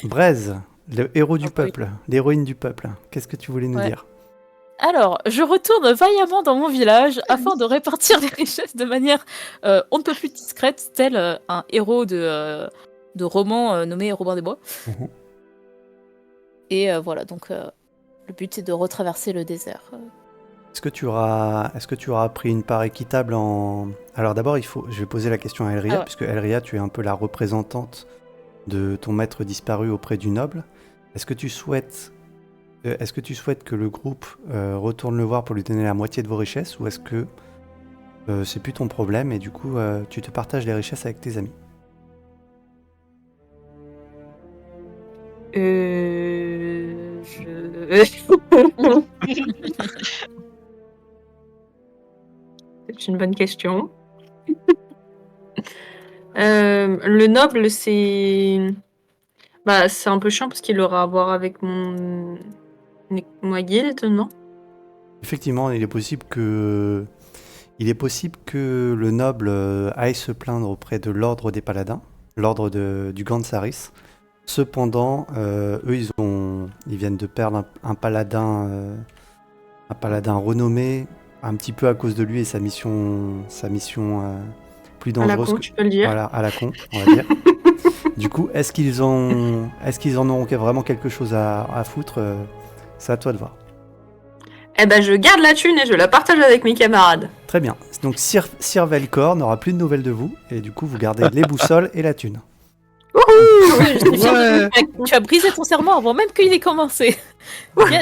Braise, le héros du peuple, l'héroïne du peuple. Qu'est-ce que tu voulais nous dire? Alors, je retourne vaillamment dans mon village afin de répartir les richesses de manière on ne peut plus discrète, tel un héros de roman nommé Robin des Bois. Et voilà, donc le but c'est de retraverser le désert. Est-ce que tu auras pris une part équitable en... Alors d'abord, je vais poser la question à Elria, puisque Elria, tu es un peu la représentante de ton maître disparu auprès du noble. Est-ce que tu souhaites que le groupe retourne le voir pour lui donner la moitié de vos richesses, ou est-ce que c'est plus ton problème et du coup tu te partages les richesses avec tes amis? C'est une bonne question. Le noble, c'est un peu chiant parce qu'il aura à voir avec ma guilde, non? Effectivement, il est possible que le noble aille se plaindre auprès de l'ordre des paladins, l'ordre du Gansaris. Cependant, eux, ils viennent de perdre un paladin renommé, un petit peu à cause de lui et sa mission plus dangereuse. À la con, tu peux le dire. Voilà, à la con, on va dire. Du coup, est-ce qu'ils en auront vraiment quelque chose à foutre C'est à toi de voir. Eh ben, je garde la thune et je la partage avec mes camarades. Très bien. Donc, Sir Velcor n'aura plus de nouvelles de vous, et du coup, vous gardez les boussoles et la thune. Oui, je suis fière de toi. Tu as brisé ton serment avant même qu'il ait commencé. Bien.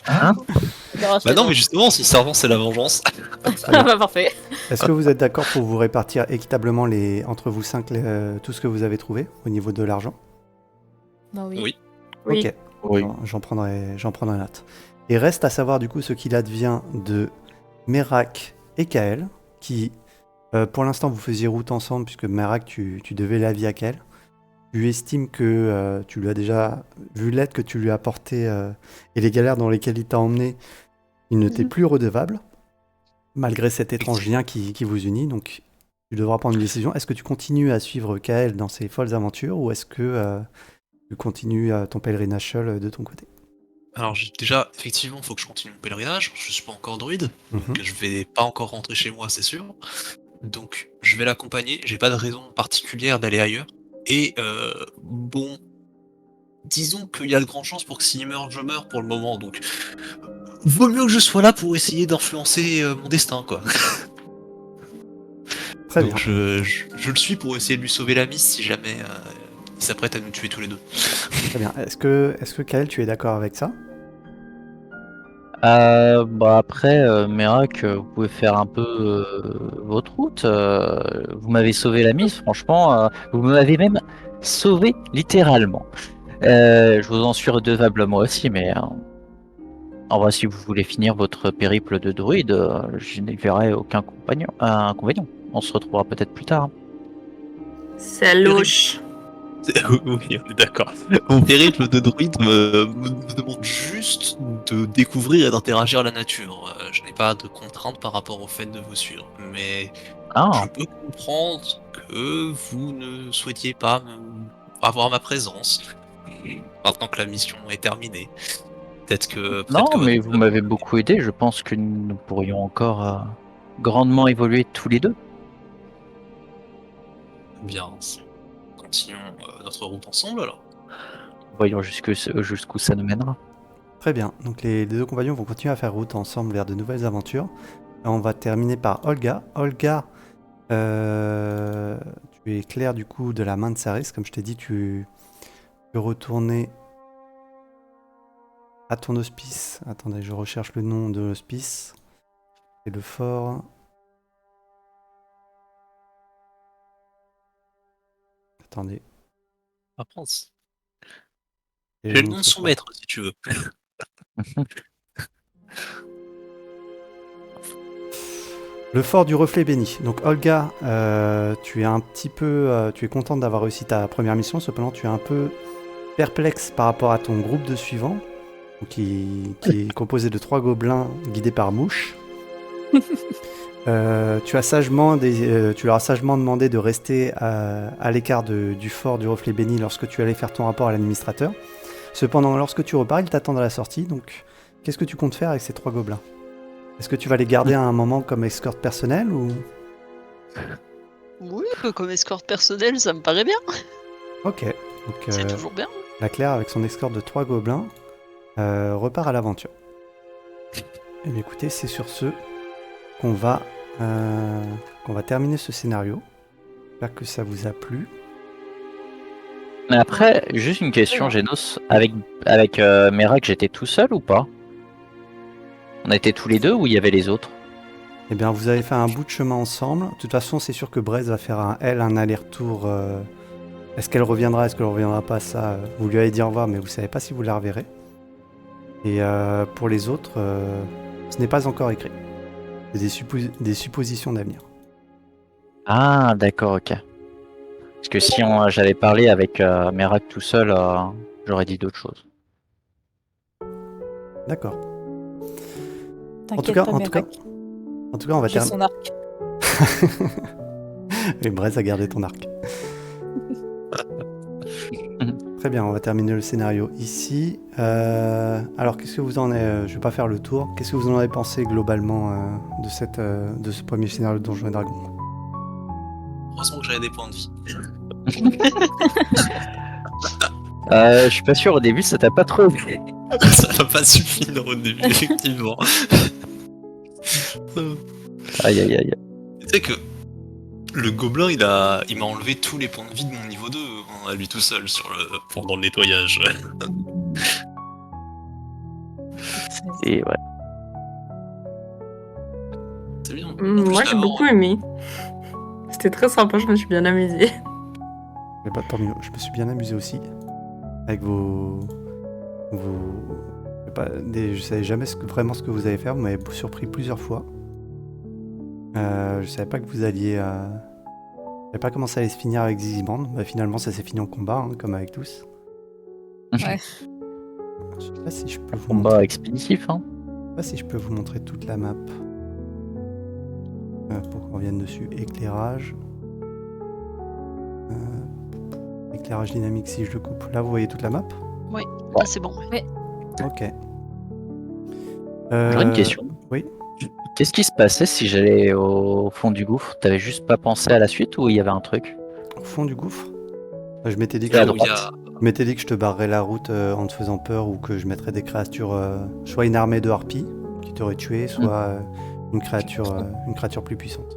Hein? Bah non, mais justement, si le servant c'est la vengeance. Ah bah parfait. Est-ce que vous êtes d'accord pour vous répartir équitablement entre vous 5 tout ce que vous avez trouvé au niveau de l'argent? Bah oui. Oui. Oui. Ok. Oui. J'en prendrai note. Et reste à savoir du coup ce qu'il advient de Merak et Kael, qui pour l'instant vous faisiez route ensemble puisque Merak tu devais la vie à Kael. Tu estimes que tu lui as déjà vu l'aide que tu lui as apportée et les galères dans lesquelles il t'a emmené, il ne t'est plus redevable, malgré cet étrange lien qui vous unit. Donc tu devras prendre une décision. Est-ce que tu continues à suivre Kael dans ses folles aventures ou est-ce que tu continues ton pèlerinage seul de ton côté? Alors déjà, effectivement, il faut que je continue mon pèlerinage. Je suis pas encore druide, Mhm. donc je vais pas encore rentrer chez moi, c'est sûr. Donc je vais l'accompagner. J'ai pas de raison particulière d'aller ailleurs. Et bon, disons qu'il y a de grandes chances pour que s'il meurt, je meure pour le moment. Donc vaut mieux que je sois là pour essayer d'influencer mon destin, quoi. Très Donc bien. je le suis pour essayer de lui sauver la mise si jamais il s'apprête à nous tuer tous les deux. Très bien. Est-ce que Kael, tu es d'accord avec ça? Bah après, Merak, vous pouvez faire un peu votre route. Vous m'avez sauvé la mise, franchement. Vous m'avez même sauvé littéralement. Je vous en suis redevable moi aussi, mais en vrai, si vous voulez finir votre périple de druide, je n'y verrai aucun inconvénient. On se retrouvera peut-être plus tard. C'est louche. Oui, on est d'accord. Mon périple de druide me demande juste de découvrir et d'interagir à la nature. Je n'ai pas de contraintes par rapport au fait de vous suivre. Mais je Ah, peux comprendre que vous ne souhaitiez pas avoir ma présence maintenant que la mission est terminée. Peut-être que non, mais votre vous m'avez beaucoup aidé. Je pense que nous pourrions encore grandement évoluer tous les deux. bien, continuons notre route ensemble alors. Voyons jusqu'où ça nous mènera. Très bien. Donc les deux compagnons vont continuer à faire route ensemble vers de nouvelles aventures. Et on va terminer par Olga. Olga, tu es clair du coup de la main de Saris. Comme je t'ai dit, tu peux retourner à ton hospice. Attendez, je recherche le nom de l'hospice. C'est le fort. Attendez. Apprends. Et J'ai le nom de son maître si tu veux. Le fort du reflet béni. Donc Olga, tu es un petit peu, tu es contente d'avoir réussi ta première mission. Cependant, tu es un peu perplexe par rapport à ton groupe de suivants, qui est composé de 3 gobelins guidés par Mouche. Tu leur as sagement demandé de rester à l'écart du fort du reflet béni lorsque tu allais faire ton rapport à l'administrateur. Cependant, lorsque tu repars, ils t'attendent à la sortie. Donc, qu'est-ce que tu comptes faire avec ces 3 gobelins? Est-ce que tu vas les garder à un moment comme escorte personnelle ou... Oui, comme escorte personnelle, ça me paraît bien. Ok. Donc, C'est toujours bien. la Claire, avec son escorte de 3 gobelins, repart à l'aventure. Et bien écoutez, c'est sur ce qu'on va terminer ce scénario. J'espère que ça vous a plu. Mais après, juste une question, Genos. Avec Merak, j'étais tout seul ou pas? On était tous les deux ou il y avait les autres? Eh bien, vous avez fait un bout de chemin ensemble. De toute façon, c'est sûr que Braise va faire un aller-retour. Est-ce qu'elle reviendra, est-ce qu'elle ne reviendra pas, ça, vous lui avez dit au revoir, mais vous ne savez pas si vous la reverrez. Et pour les autres, ce n'est pas encore écrit. C'est des suppositions d'avenir. Ah, d'accord, ok. Parce que si j'avais parlé avec Merak tout seul, j'aurais dit d'autres choses. D'accord. En T'inquiète tout cas, pas, Merak. on va J'ai terminer. son arc. Et Braise a gardé ton arc. Très bien, on va terminer le scénario ici. Alors, qu'est-ce que vous en avez... Je vais pas faire le tour. Qu'est-ce que vous en avez pensé globalement de ce premier scénario de Donjons et Dragons? Heureusement que j'avais des points de vie. Je suis pas sûr, au début, ça t'a pas trop aidé. Ça va pas suffire au début, effectivement. Aïe, aïe, aïe. Tu sais que le gobelin, il m'a enlevé tous les points de vie de mon niveau 2 à lui tout seul pendant le nettoyage. Et ouais. C'est bien. Moi, j'ai beaucoup aimé. C'était très sympa, je me suis bien amusée. Mais bah, tant mieux, je me suis bien amusé aussi. Avec vos... Je savais jamais vraiment ce que vous allez faire, vous m'avez surpris plusieurs fois. Je savais pas que vous alliez... Je savais pas comment ça allait se finir avec Zizimand. Bah, finalement, ça s'est fini en combat, hein, comme avec tous. Ouais. Je sais pas si je peux vous Combat montrer... expéditif, hein. Je sais pas si je peux vous montrer toute la map. Pour qu'on revienne dessus. Éclairage. Éclairage dynamique si je le coupe. Là, vous voyez toute la map? Ah, c'est bon. Ok. J'aurais une question. Oui. Qu'est-ce qui se passait si j'allais au fond du gouffre? T'avais juste pas pensé à la suite ou il y avait un truc? Au fond du gouffre? Je m'étais dit À que... droite. Je m'étais dit que je te barrerais la route en te faisant peur ou que je mettrais des créatures, soit une armée de harpies qui t'aurait tué, soit une créature plus puissante.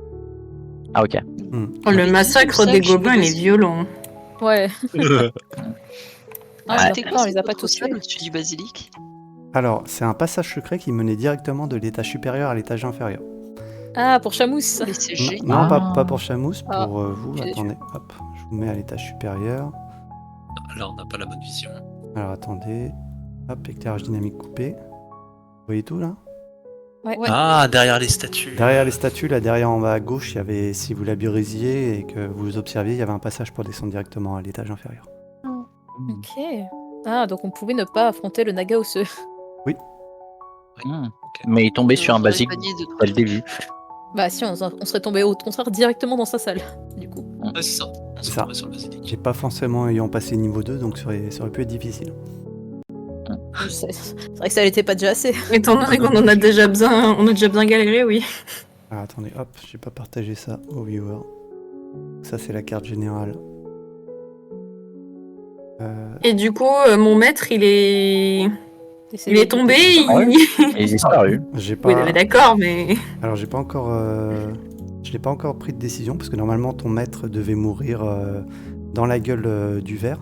Ah, ok. Le massacre des gobelins, il est violent. Ouais. Ah, Ah, C'était pourtant, on les a pas tous tués tués. au-dessus du basilic. Alors, c'est un passage secret qui menait directement de l'étage supérieur à l'étage inférieur. Ah, pour Chamousse. Mais c'est Non, génial. non, Ah. pas pour Chamousse, pour Ah, vous. je suis Attendez, hop, je vous mets à l'étage supérieur. Là, on n'a pas la bonne vision. Alors, attendez, hop, éclairage dynamique coupé. Vous voyez tout, là? Ouais. Ah, derrière les statues. Derrière les statues, là, derrière en bas à gauche, il y avait, si vous labyrisiez et que vous observiez, il y avait un passage pour descendre directement à l'étage inférieur. Ok. Ah, donc on pouvait ne pas affronter le Naga osseux. Hmm. Mais il tombait sur un basique panier de dès le début. Bah si, on serait tombé au contraire directement dans sa salle, du coup. Ouais, c'est ça. On C'est s'est ça. tombé sur le basilic. J'ai pas forcément ayant passé niveau 2, donc ça aurait pu être difficile. C'est vrai que ça l'était pas déjà assez. Étant donné qu'on en a déjà bien, on a déjà bien galéré, oui. Alors, attendez, hop, j'ai pas partagé ça aux viewers. Ça, c'est la carte générale. Et du coup, mon maître, il est tombé. Ah ouais. il- Il est disparu. J'ai Oui, pas... d'accord, mais Alors, j'ai pas encore... Je n'ai pas encore pris de décision, parce que normalement, ton maître devait mourir dans la gueule du verre.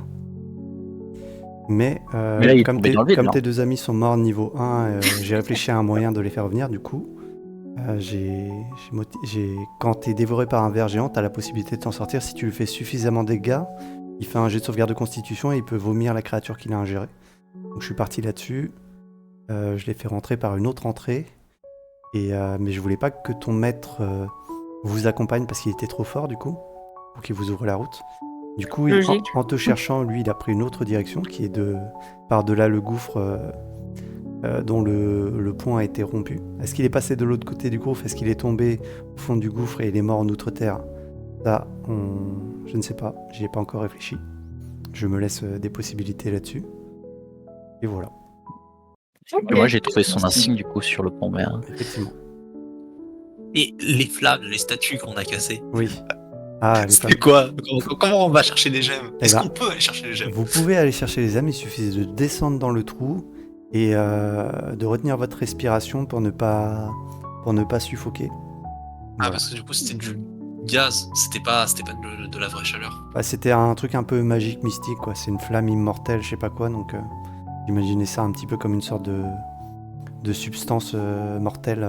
Mais, Mais là, il est comme, tombé dans le vide, comme non tes deux amis sont morts niveau 1, j'ai réfléchi à un moyen de les faire revenir. Du coup, quand t'es dévoré par un ver géant, t'as la possibilité de t'en sortir. Si tu lui fais suffisamment de dégâts, il fait un jet de sauvegarde de constitution et il peut vomir la créature qu'il a ingérée. Donc je suis parti là-dessus. Je l'ai fait rentrer par une autre entrée. Mais je voulais pas que ton maître vous accompagne parce qu'il était trop fort du coup, pour qu'il vous ouvre la route. Du coup, Logique. en te cherchant, lui, il a pris une autre direction qui est par-delà le gouffre dont le pont a été rompu. Est-ce qu'il est passé de l'autre côté du gouffre? Est-ce qu'il est tombé au fond du gouffre et il est mort en outre-terre? Ça, je ne sais pas. J'y ai pas encore réfléchi. Je me laisse des possibilités là-dessus. Et voilà, Ok. Moi, j'ai trouvé son insigne du coup sur le pont, mais effectivement. Et les flammes, les statues qu'on a cassées. Oui. Ah, les C'était femmes. quoi? Comment on va chercher les gemmes? Eh Est-ce ben, qu'on peut aller chercher les gemmes? Vous pouvez aller chercher les âmes, il suffit de descendre dans le trou et de retenir votre respiration pour ne pas suffoquer. Ah, Voilà. parce que du coup, c'était du gaz. C'était pas de la vraie chaleur. Bah, c'était un truc un peu magique, mystique, quoi. C'est une flamme immortelle, je sais pas quoi, donc j'imaginais ça un petit peu comme une sorte de substance mortelle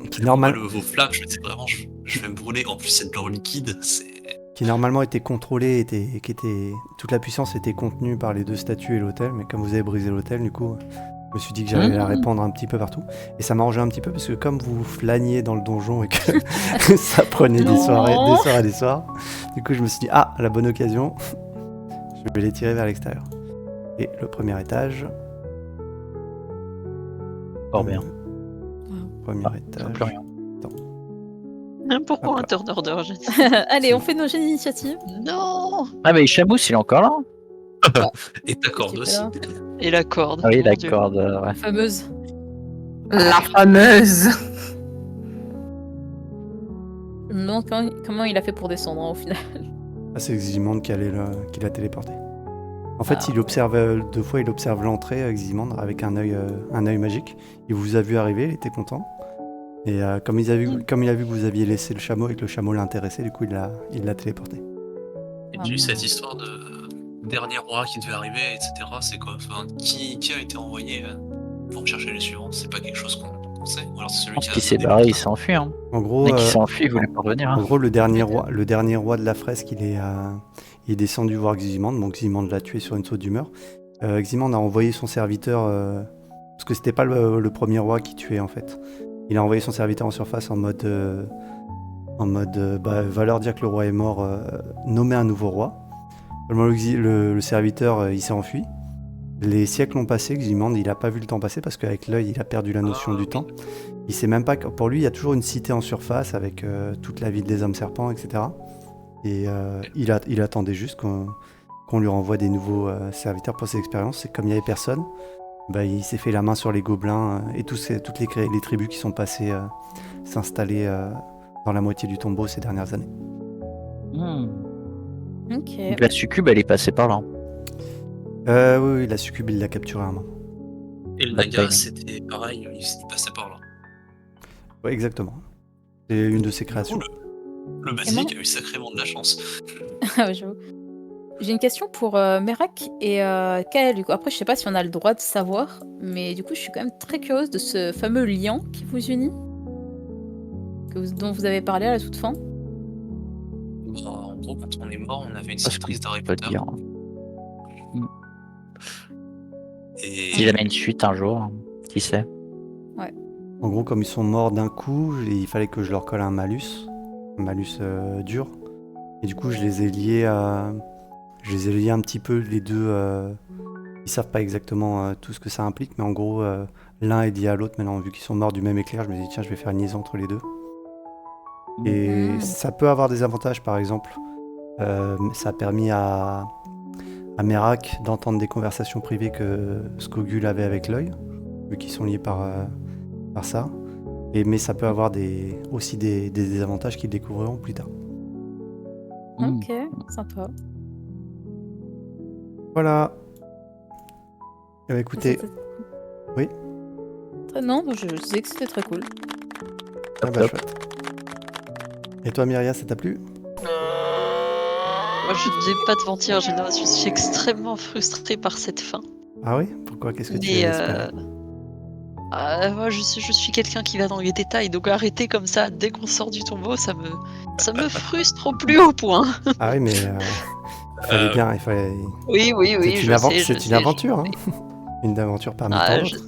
qui, Vos flammes, je me disais vraiment, je vais me brûler. En plus, c'est de l'or liquide. qui normalement était contrôlée, toute la puissance était contenue par les deux statues et l'autel, mais comme vous avez brisé l'autel, du coup, je me suis dit que j'allais la répandre un petit peu partout. Et ça m'arrangeait un petit peu parce que comme vous flâniez dans le donjon et que ça prenait des soirs, du coup je me suis dit, ah, la bonne occasion, je vais les tirer vers l'extérieur. Et le premier étage. fort bien. Premier Ah, étage. plus rien. Pourquoi Hop un là. turn order? Allez, on fait nos jeux d'initiative. Non. Ah, mais Chamousse, il est encore là? Et ta corde Qu'est-ce aussi. qu'il fait là Et la corde. Ah oui, mon la Dieu. corde, ouais. Fameuse. La fameuse. comment il a fait pour descendre hein, au final. Ah, c'est Ximandre qui l'a téléporté. En fait, il observe 2 fois, il observe l'entrée, Ximandre, avec un œil magique. Il vous a vu arriver, il était content. Et comme il a vu que vous aviez laissé le chameau et que le chameau l'a intéressé, du coup, il l'a téléporté. Et puis cette histoire de dernier roi qui devait arriver, etc., c'est quoi? Enfin, qui a été envoyé pour chercher les suivants? C'est pas quelque chose qu'on sait? Ou alors c'est celui qui a Qui s'est donné barré, le il s'est enfui. Hein. En gros, Mais qui s'est enfui, il voulait pas revenir. en Hein. gros, le dernier roi de la fresque, il est descendu voir Ximandre. Donc Ximandre l'a tué sur une saute d'humeur. Ximandre a envoyé son serviteur, parce que c'était pas le premier roi qui tuait en fait. Il a envoyé son serviteur en surface en mode va leur dire que le roi est mort, nommer un nouveau roi. Seulement le serviteur, il s'est enfui. Les siècles ont passé, Ximandre, il a pas vu le temps passer parce qu'avec l'œil, il a perdu la notion du temps. Il sait même pas que pour lui, il y a toujours une cité en surface avec toute la ville des hommes serpents, etc. Et il attendait juste qu'on lui renvoie des nouveaux serviteurs pour ses expériences. Et comme il n'y avait personne, il s'est fait la main sur les gobelins et toutes les tribus qui sont passées s'installer dans la moitié du tombeau ces dernières années. Ok. Donc la succube, elle est passée par là. Oui, la succube, il l'a capturé à un moment. Et le Bad naga, timing. c'était pareil, il passait par là. Ouais, exactement. C'est une de ses créations. Le basique a eu sacrément de la chance. Ah, j'avoue. J'ai une question pour Merak et Kael. Du coup. Après, je sais pas si on a le droit de savoir, mais du coup, je suis quand même très curieuse de ce fameux lien qui vous unit, dont vous avez parlé à la toute fin. En gros, quand on est mort, on avait une Parce cicatrice qu'on d'Harry peut Potter. dire. Et Si jamais une suite un jour, hein, qui sait. En gros, comme ils sont morts d'un coup, il fallait que je leur colle un malus dur. Et du coup, je les ai liés un petit peu les deux. Ils savent pas exactement tout ce que ça implique, mais en gros, l'un est lié à l'autre. Maintenant, vu qu'ils sont morts du même éclair, je me dis tiens, je vais faire une liaison entre les deux. Et ça peut avoir des avantages, par exemple. Ça a permis à Merak d'entendre des conversations privées que Skogul avait avec l'œil, vu qu'ils sont liés par ça. Mais ça peut avoir aussi des désavantages qu'ils découvriront plus tard. Ok, sympa. Voilà. Écoutez, C'était- oui. Non, je disais que c'était très cool. Ah bah, chouette. Et toi, Myria, ça t'a plu? Moi, je ne vais pas te mentir, je suis extrêmement frustrée par cette fin. Ah oui? Pourquoi? Qu'est-ce que tu Mais espérais? moi, je suis quelqu'un qui va dans les détails, donc arrêter comme ça dès qu'on sort du tombeau, ça me frustre au plus haut point. Ah oui, mais il fallait. Oui, C'est une aventure, hein. Une aventure parmi tant Ah, d'autres. je sais.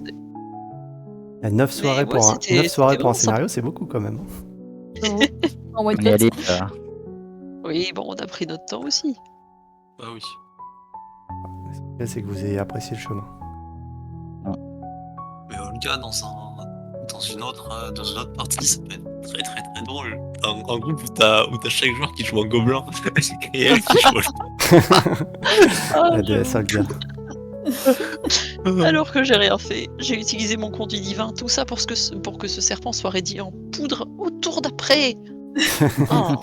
Il y a 9 soirées ouais, pour un c'était vraiment scénario, c'est beaucoup quand même. En one On y allait, shot. Oui, bon, on a pris notre temps aussi. bah oui. Là, c'est que vous ayez apprécié le chemin. Mais Olga, dans une autre partie, ça peut être très très très drôle. Un groupe où t'as chaque joueur qui joue en gobelin et elle qui joue La déesse Olga. Alors que j'ai rien fait, j'ai utilisé mon conduit divin, tout ça pour que ce serpent soit réduit en poudre au tour d'après. Oh,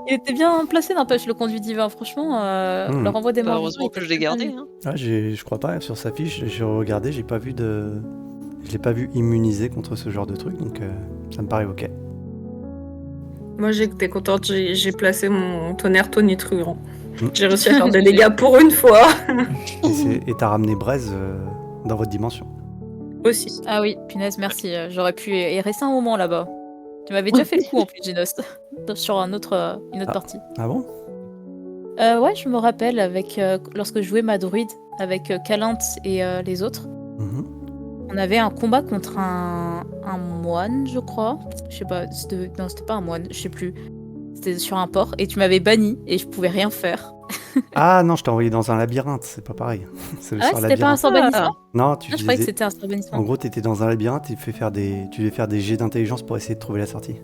Il était bien placé, n'empêche, le conduit divin. Franchement, le renvoi des morts. heureusement que je l'ai gardé. Hein. Ah, je crois pas, sur sa fiche, j'ai regardé, je l'ai pas vu immunisé contre ce genre de truc, donc ça me paraît ok. Moi, j'étais contente, j'ai placé mon tonnerre tonitruant. Mm. J'ai réussi à faire des dégâts pour une fois. Et t'as ramené Braise dans votre dimension. Aussi. Ah oui, punaise, merci. J'aurais pu y rester un moment là-bas. Tu m'avais déjà fait le coup en plus, Genos, sur une autre partie. Ah bon? Ouais, je me rappelle lorsque je jouais ma druide avec Calinthe et les autres. Mhm. On avait un combat contre un moine, je crois. Je sais pas, non, c'était pas un moine, je sais plus. C'était sur un port et tu m'avais banni et je pouvais rien faire. Ah non, je t'ai envoyé dans un labyrinthe, c'est pas pareil. C'est le Ah ouais, sort c'était pas un labyrinthe. sort bannissement? Non, tu Ah, je croyais que faisais- c'était un sort En bannissement. gros, t'étais dans un labyrinthe et tu devais faire des jets d'intelligence pour essayer de trouver la sortie.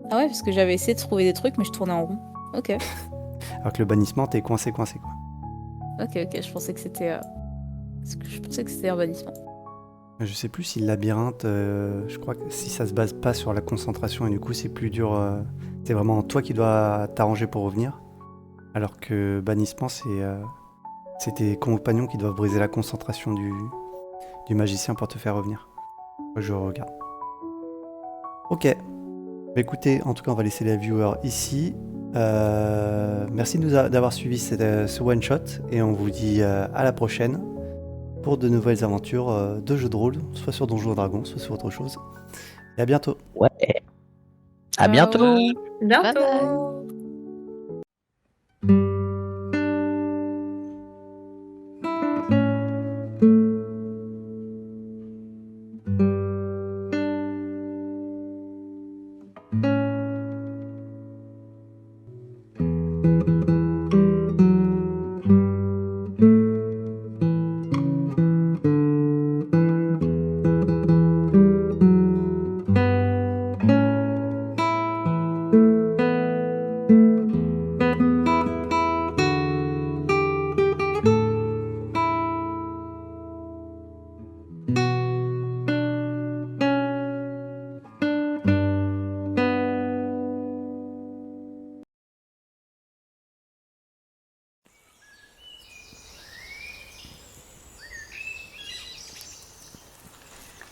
Ah ouais, parce que j'avais essayé de trouver des trucs, mais je tournais en rond. Ok, Alors que le bannissement, t'es coincé quoi. ok, je pensais que c'était. Je pensais que c'était un bannissement. Je sais plus si le labyrinthe, je crois que si ça se base pas sur la concentration et du coup c'est plus dur, c'est vraiment toi qui dois t'arranger pour revenir. Alors que bannissement c'est tes compagnons qui doivent briser la concentration du magicien pour te faire revenir. Je regarde. Ok. Bah écoutez, en tout cas on va laisser les viewers ici. Merci d'avoir suivi ce one shot et on vous dit à la prochaine pour de nouvelles aventures de jeux de rôle, soit sur Donjons et Dragons, soit sur autre chose. Et à bientôt. Ouais. À bientôt. Bientôt. Bye bye.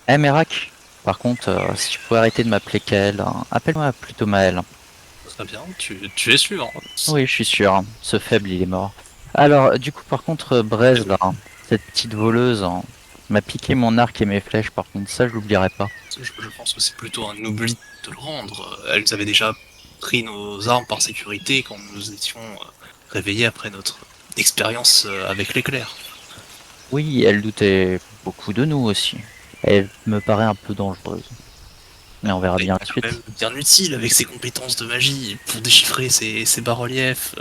Eh Merak, par contre, si tu pouvais arrêter de m'appeler Kael, appelle-moi plutôt Maël. Très bien, tu es sûr. Oui, je suis sûr, ce faible il est mort. Alors, du coup, par contre, Braise, là, cette petite voleuse, m'a piqué mon arc et mes flèches, par contre, ça je l'oublierai pas. Je pense que c'est plutôt un oubli de le rendre. Elle nous avait déjà pris nos armes par sécurité quand nous étions réveillés après notre expérience avec l'éclair. Oui, elle doutait beaucoup de nous aussi. Elle me paraît un peu dangereuse. Mais on verra Et bien la quand suite. même bien utile avec ses compétences de magie pour déchiffrer ses bas-reliefs.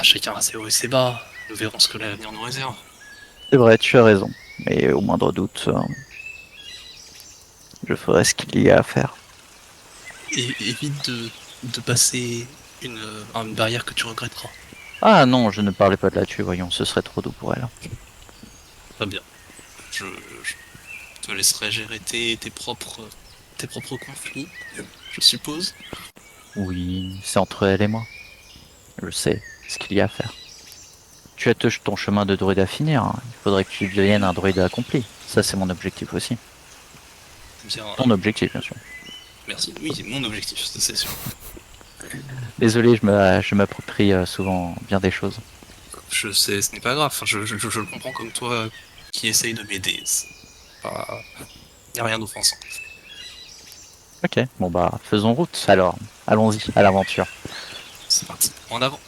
Chacun a ses hauts et ses bas. Nous verrons ce que l'avenir nous réserve. C'est vrai, tu as raison. Mais au moindre doute, je ferai ce qu'il y a à faire. Et évite de passer une barrière que tu regretteras. Ah non, je ne parlais pas de là-dessus, voyons, ce serait trop doux pour elle. Très bien. Je te laisserai gérer tes propres conflits, je suppose. Oui, c'est entre elle et moi. Je sais ce qu'il y a à faire. Tu as ton chemin de druide à finir, hein. Il faudrait que tu deviennes un druide accompli. Ça, c'est mon objectif aussi. Bien, Ton objectif, bien sûr. merci. Oui, c'est mon objectif, c'est sûr. Désolé, je m'approprie souvent bien des choses. Je sais, ce n'est pas grave. Enfin, je le comprends comme toi qui essaye de m'aider. Y a rien d'offensant. Ok, bon bah, faisons route alors. Allons-y, à l'aventure. C'est parti. En avant.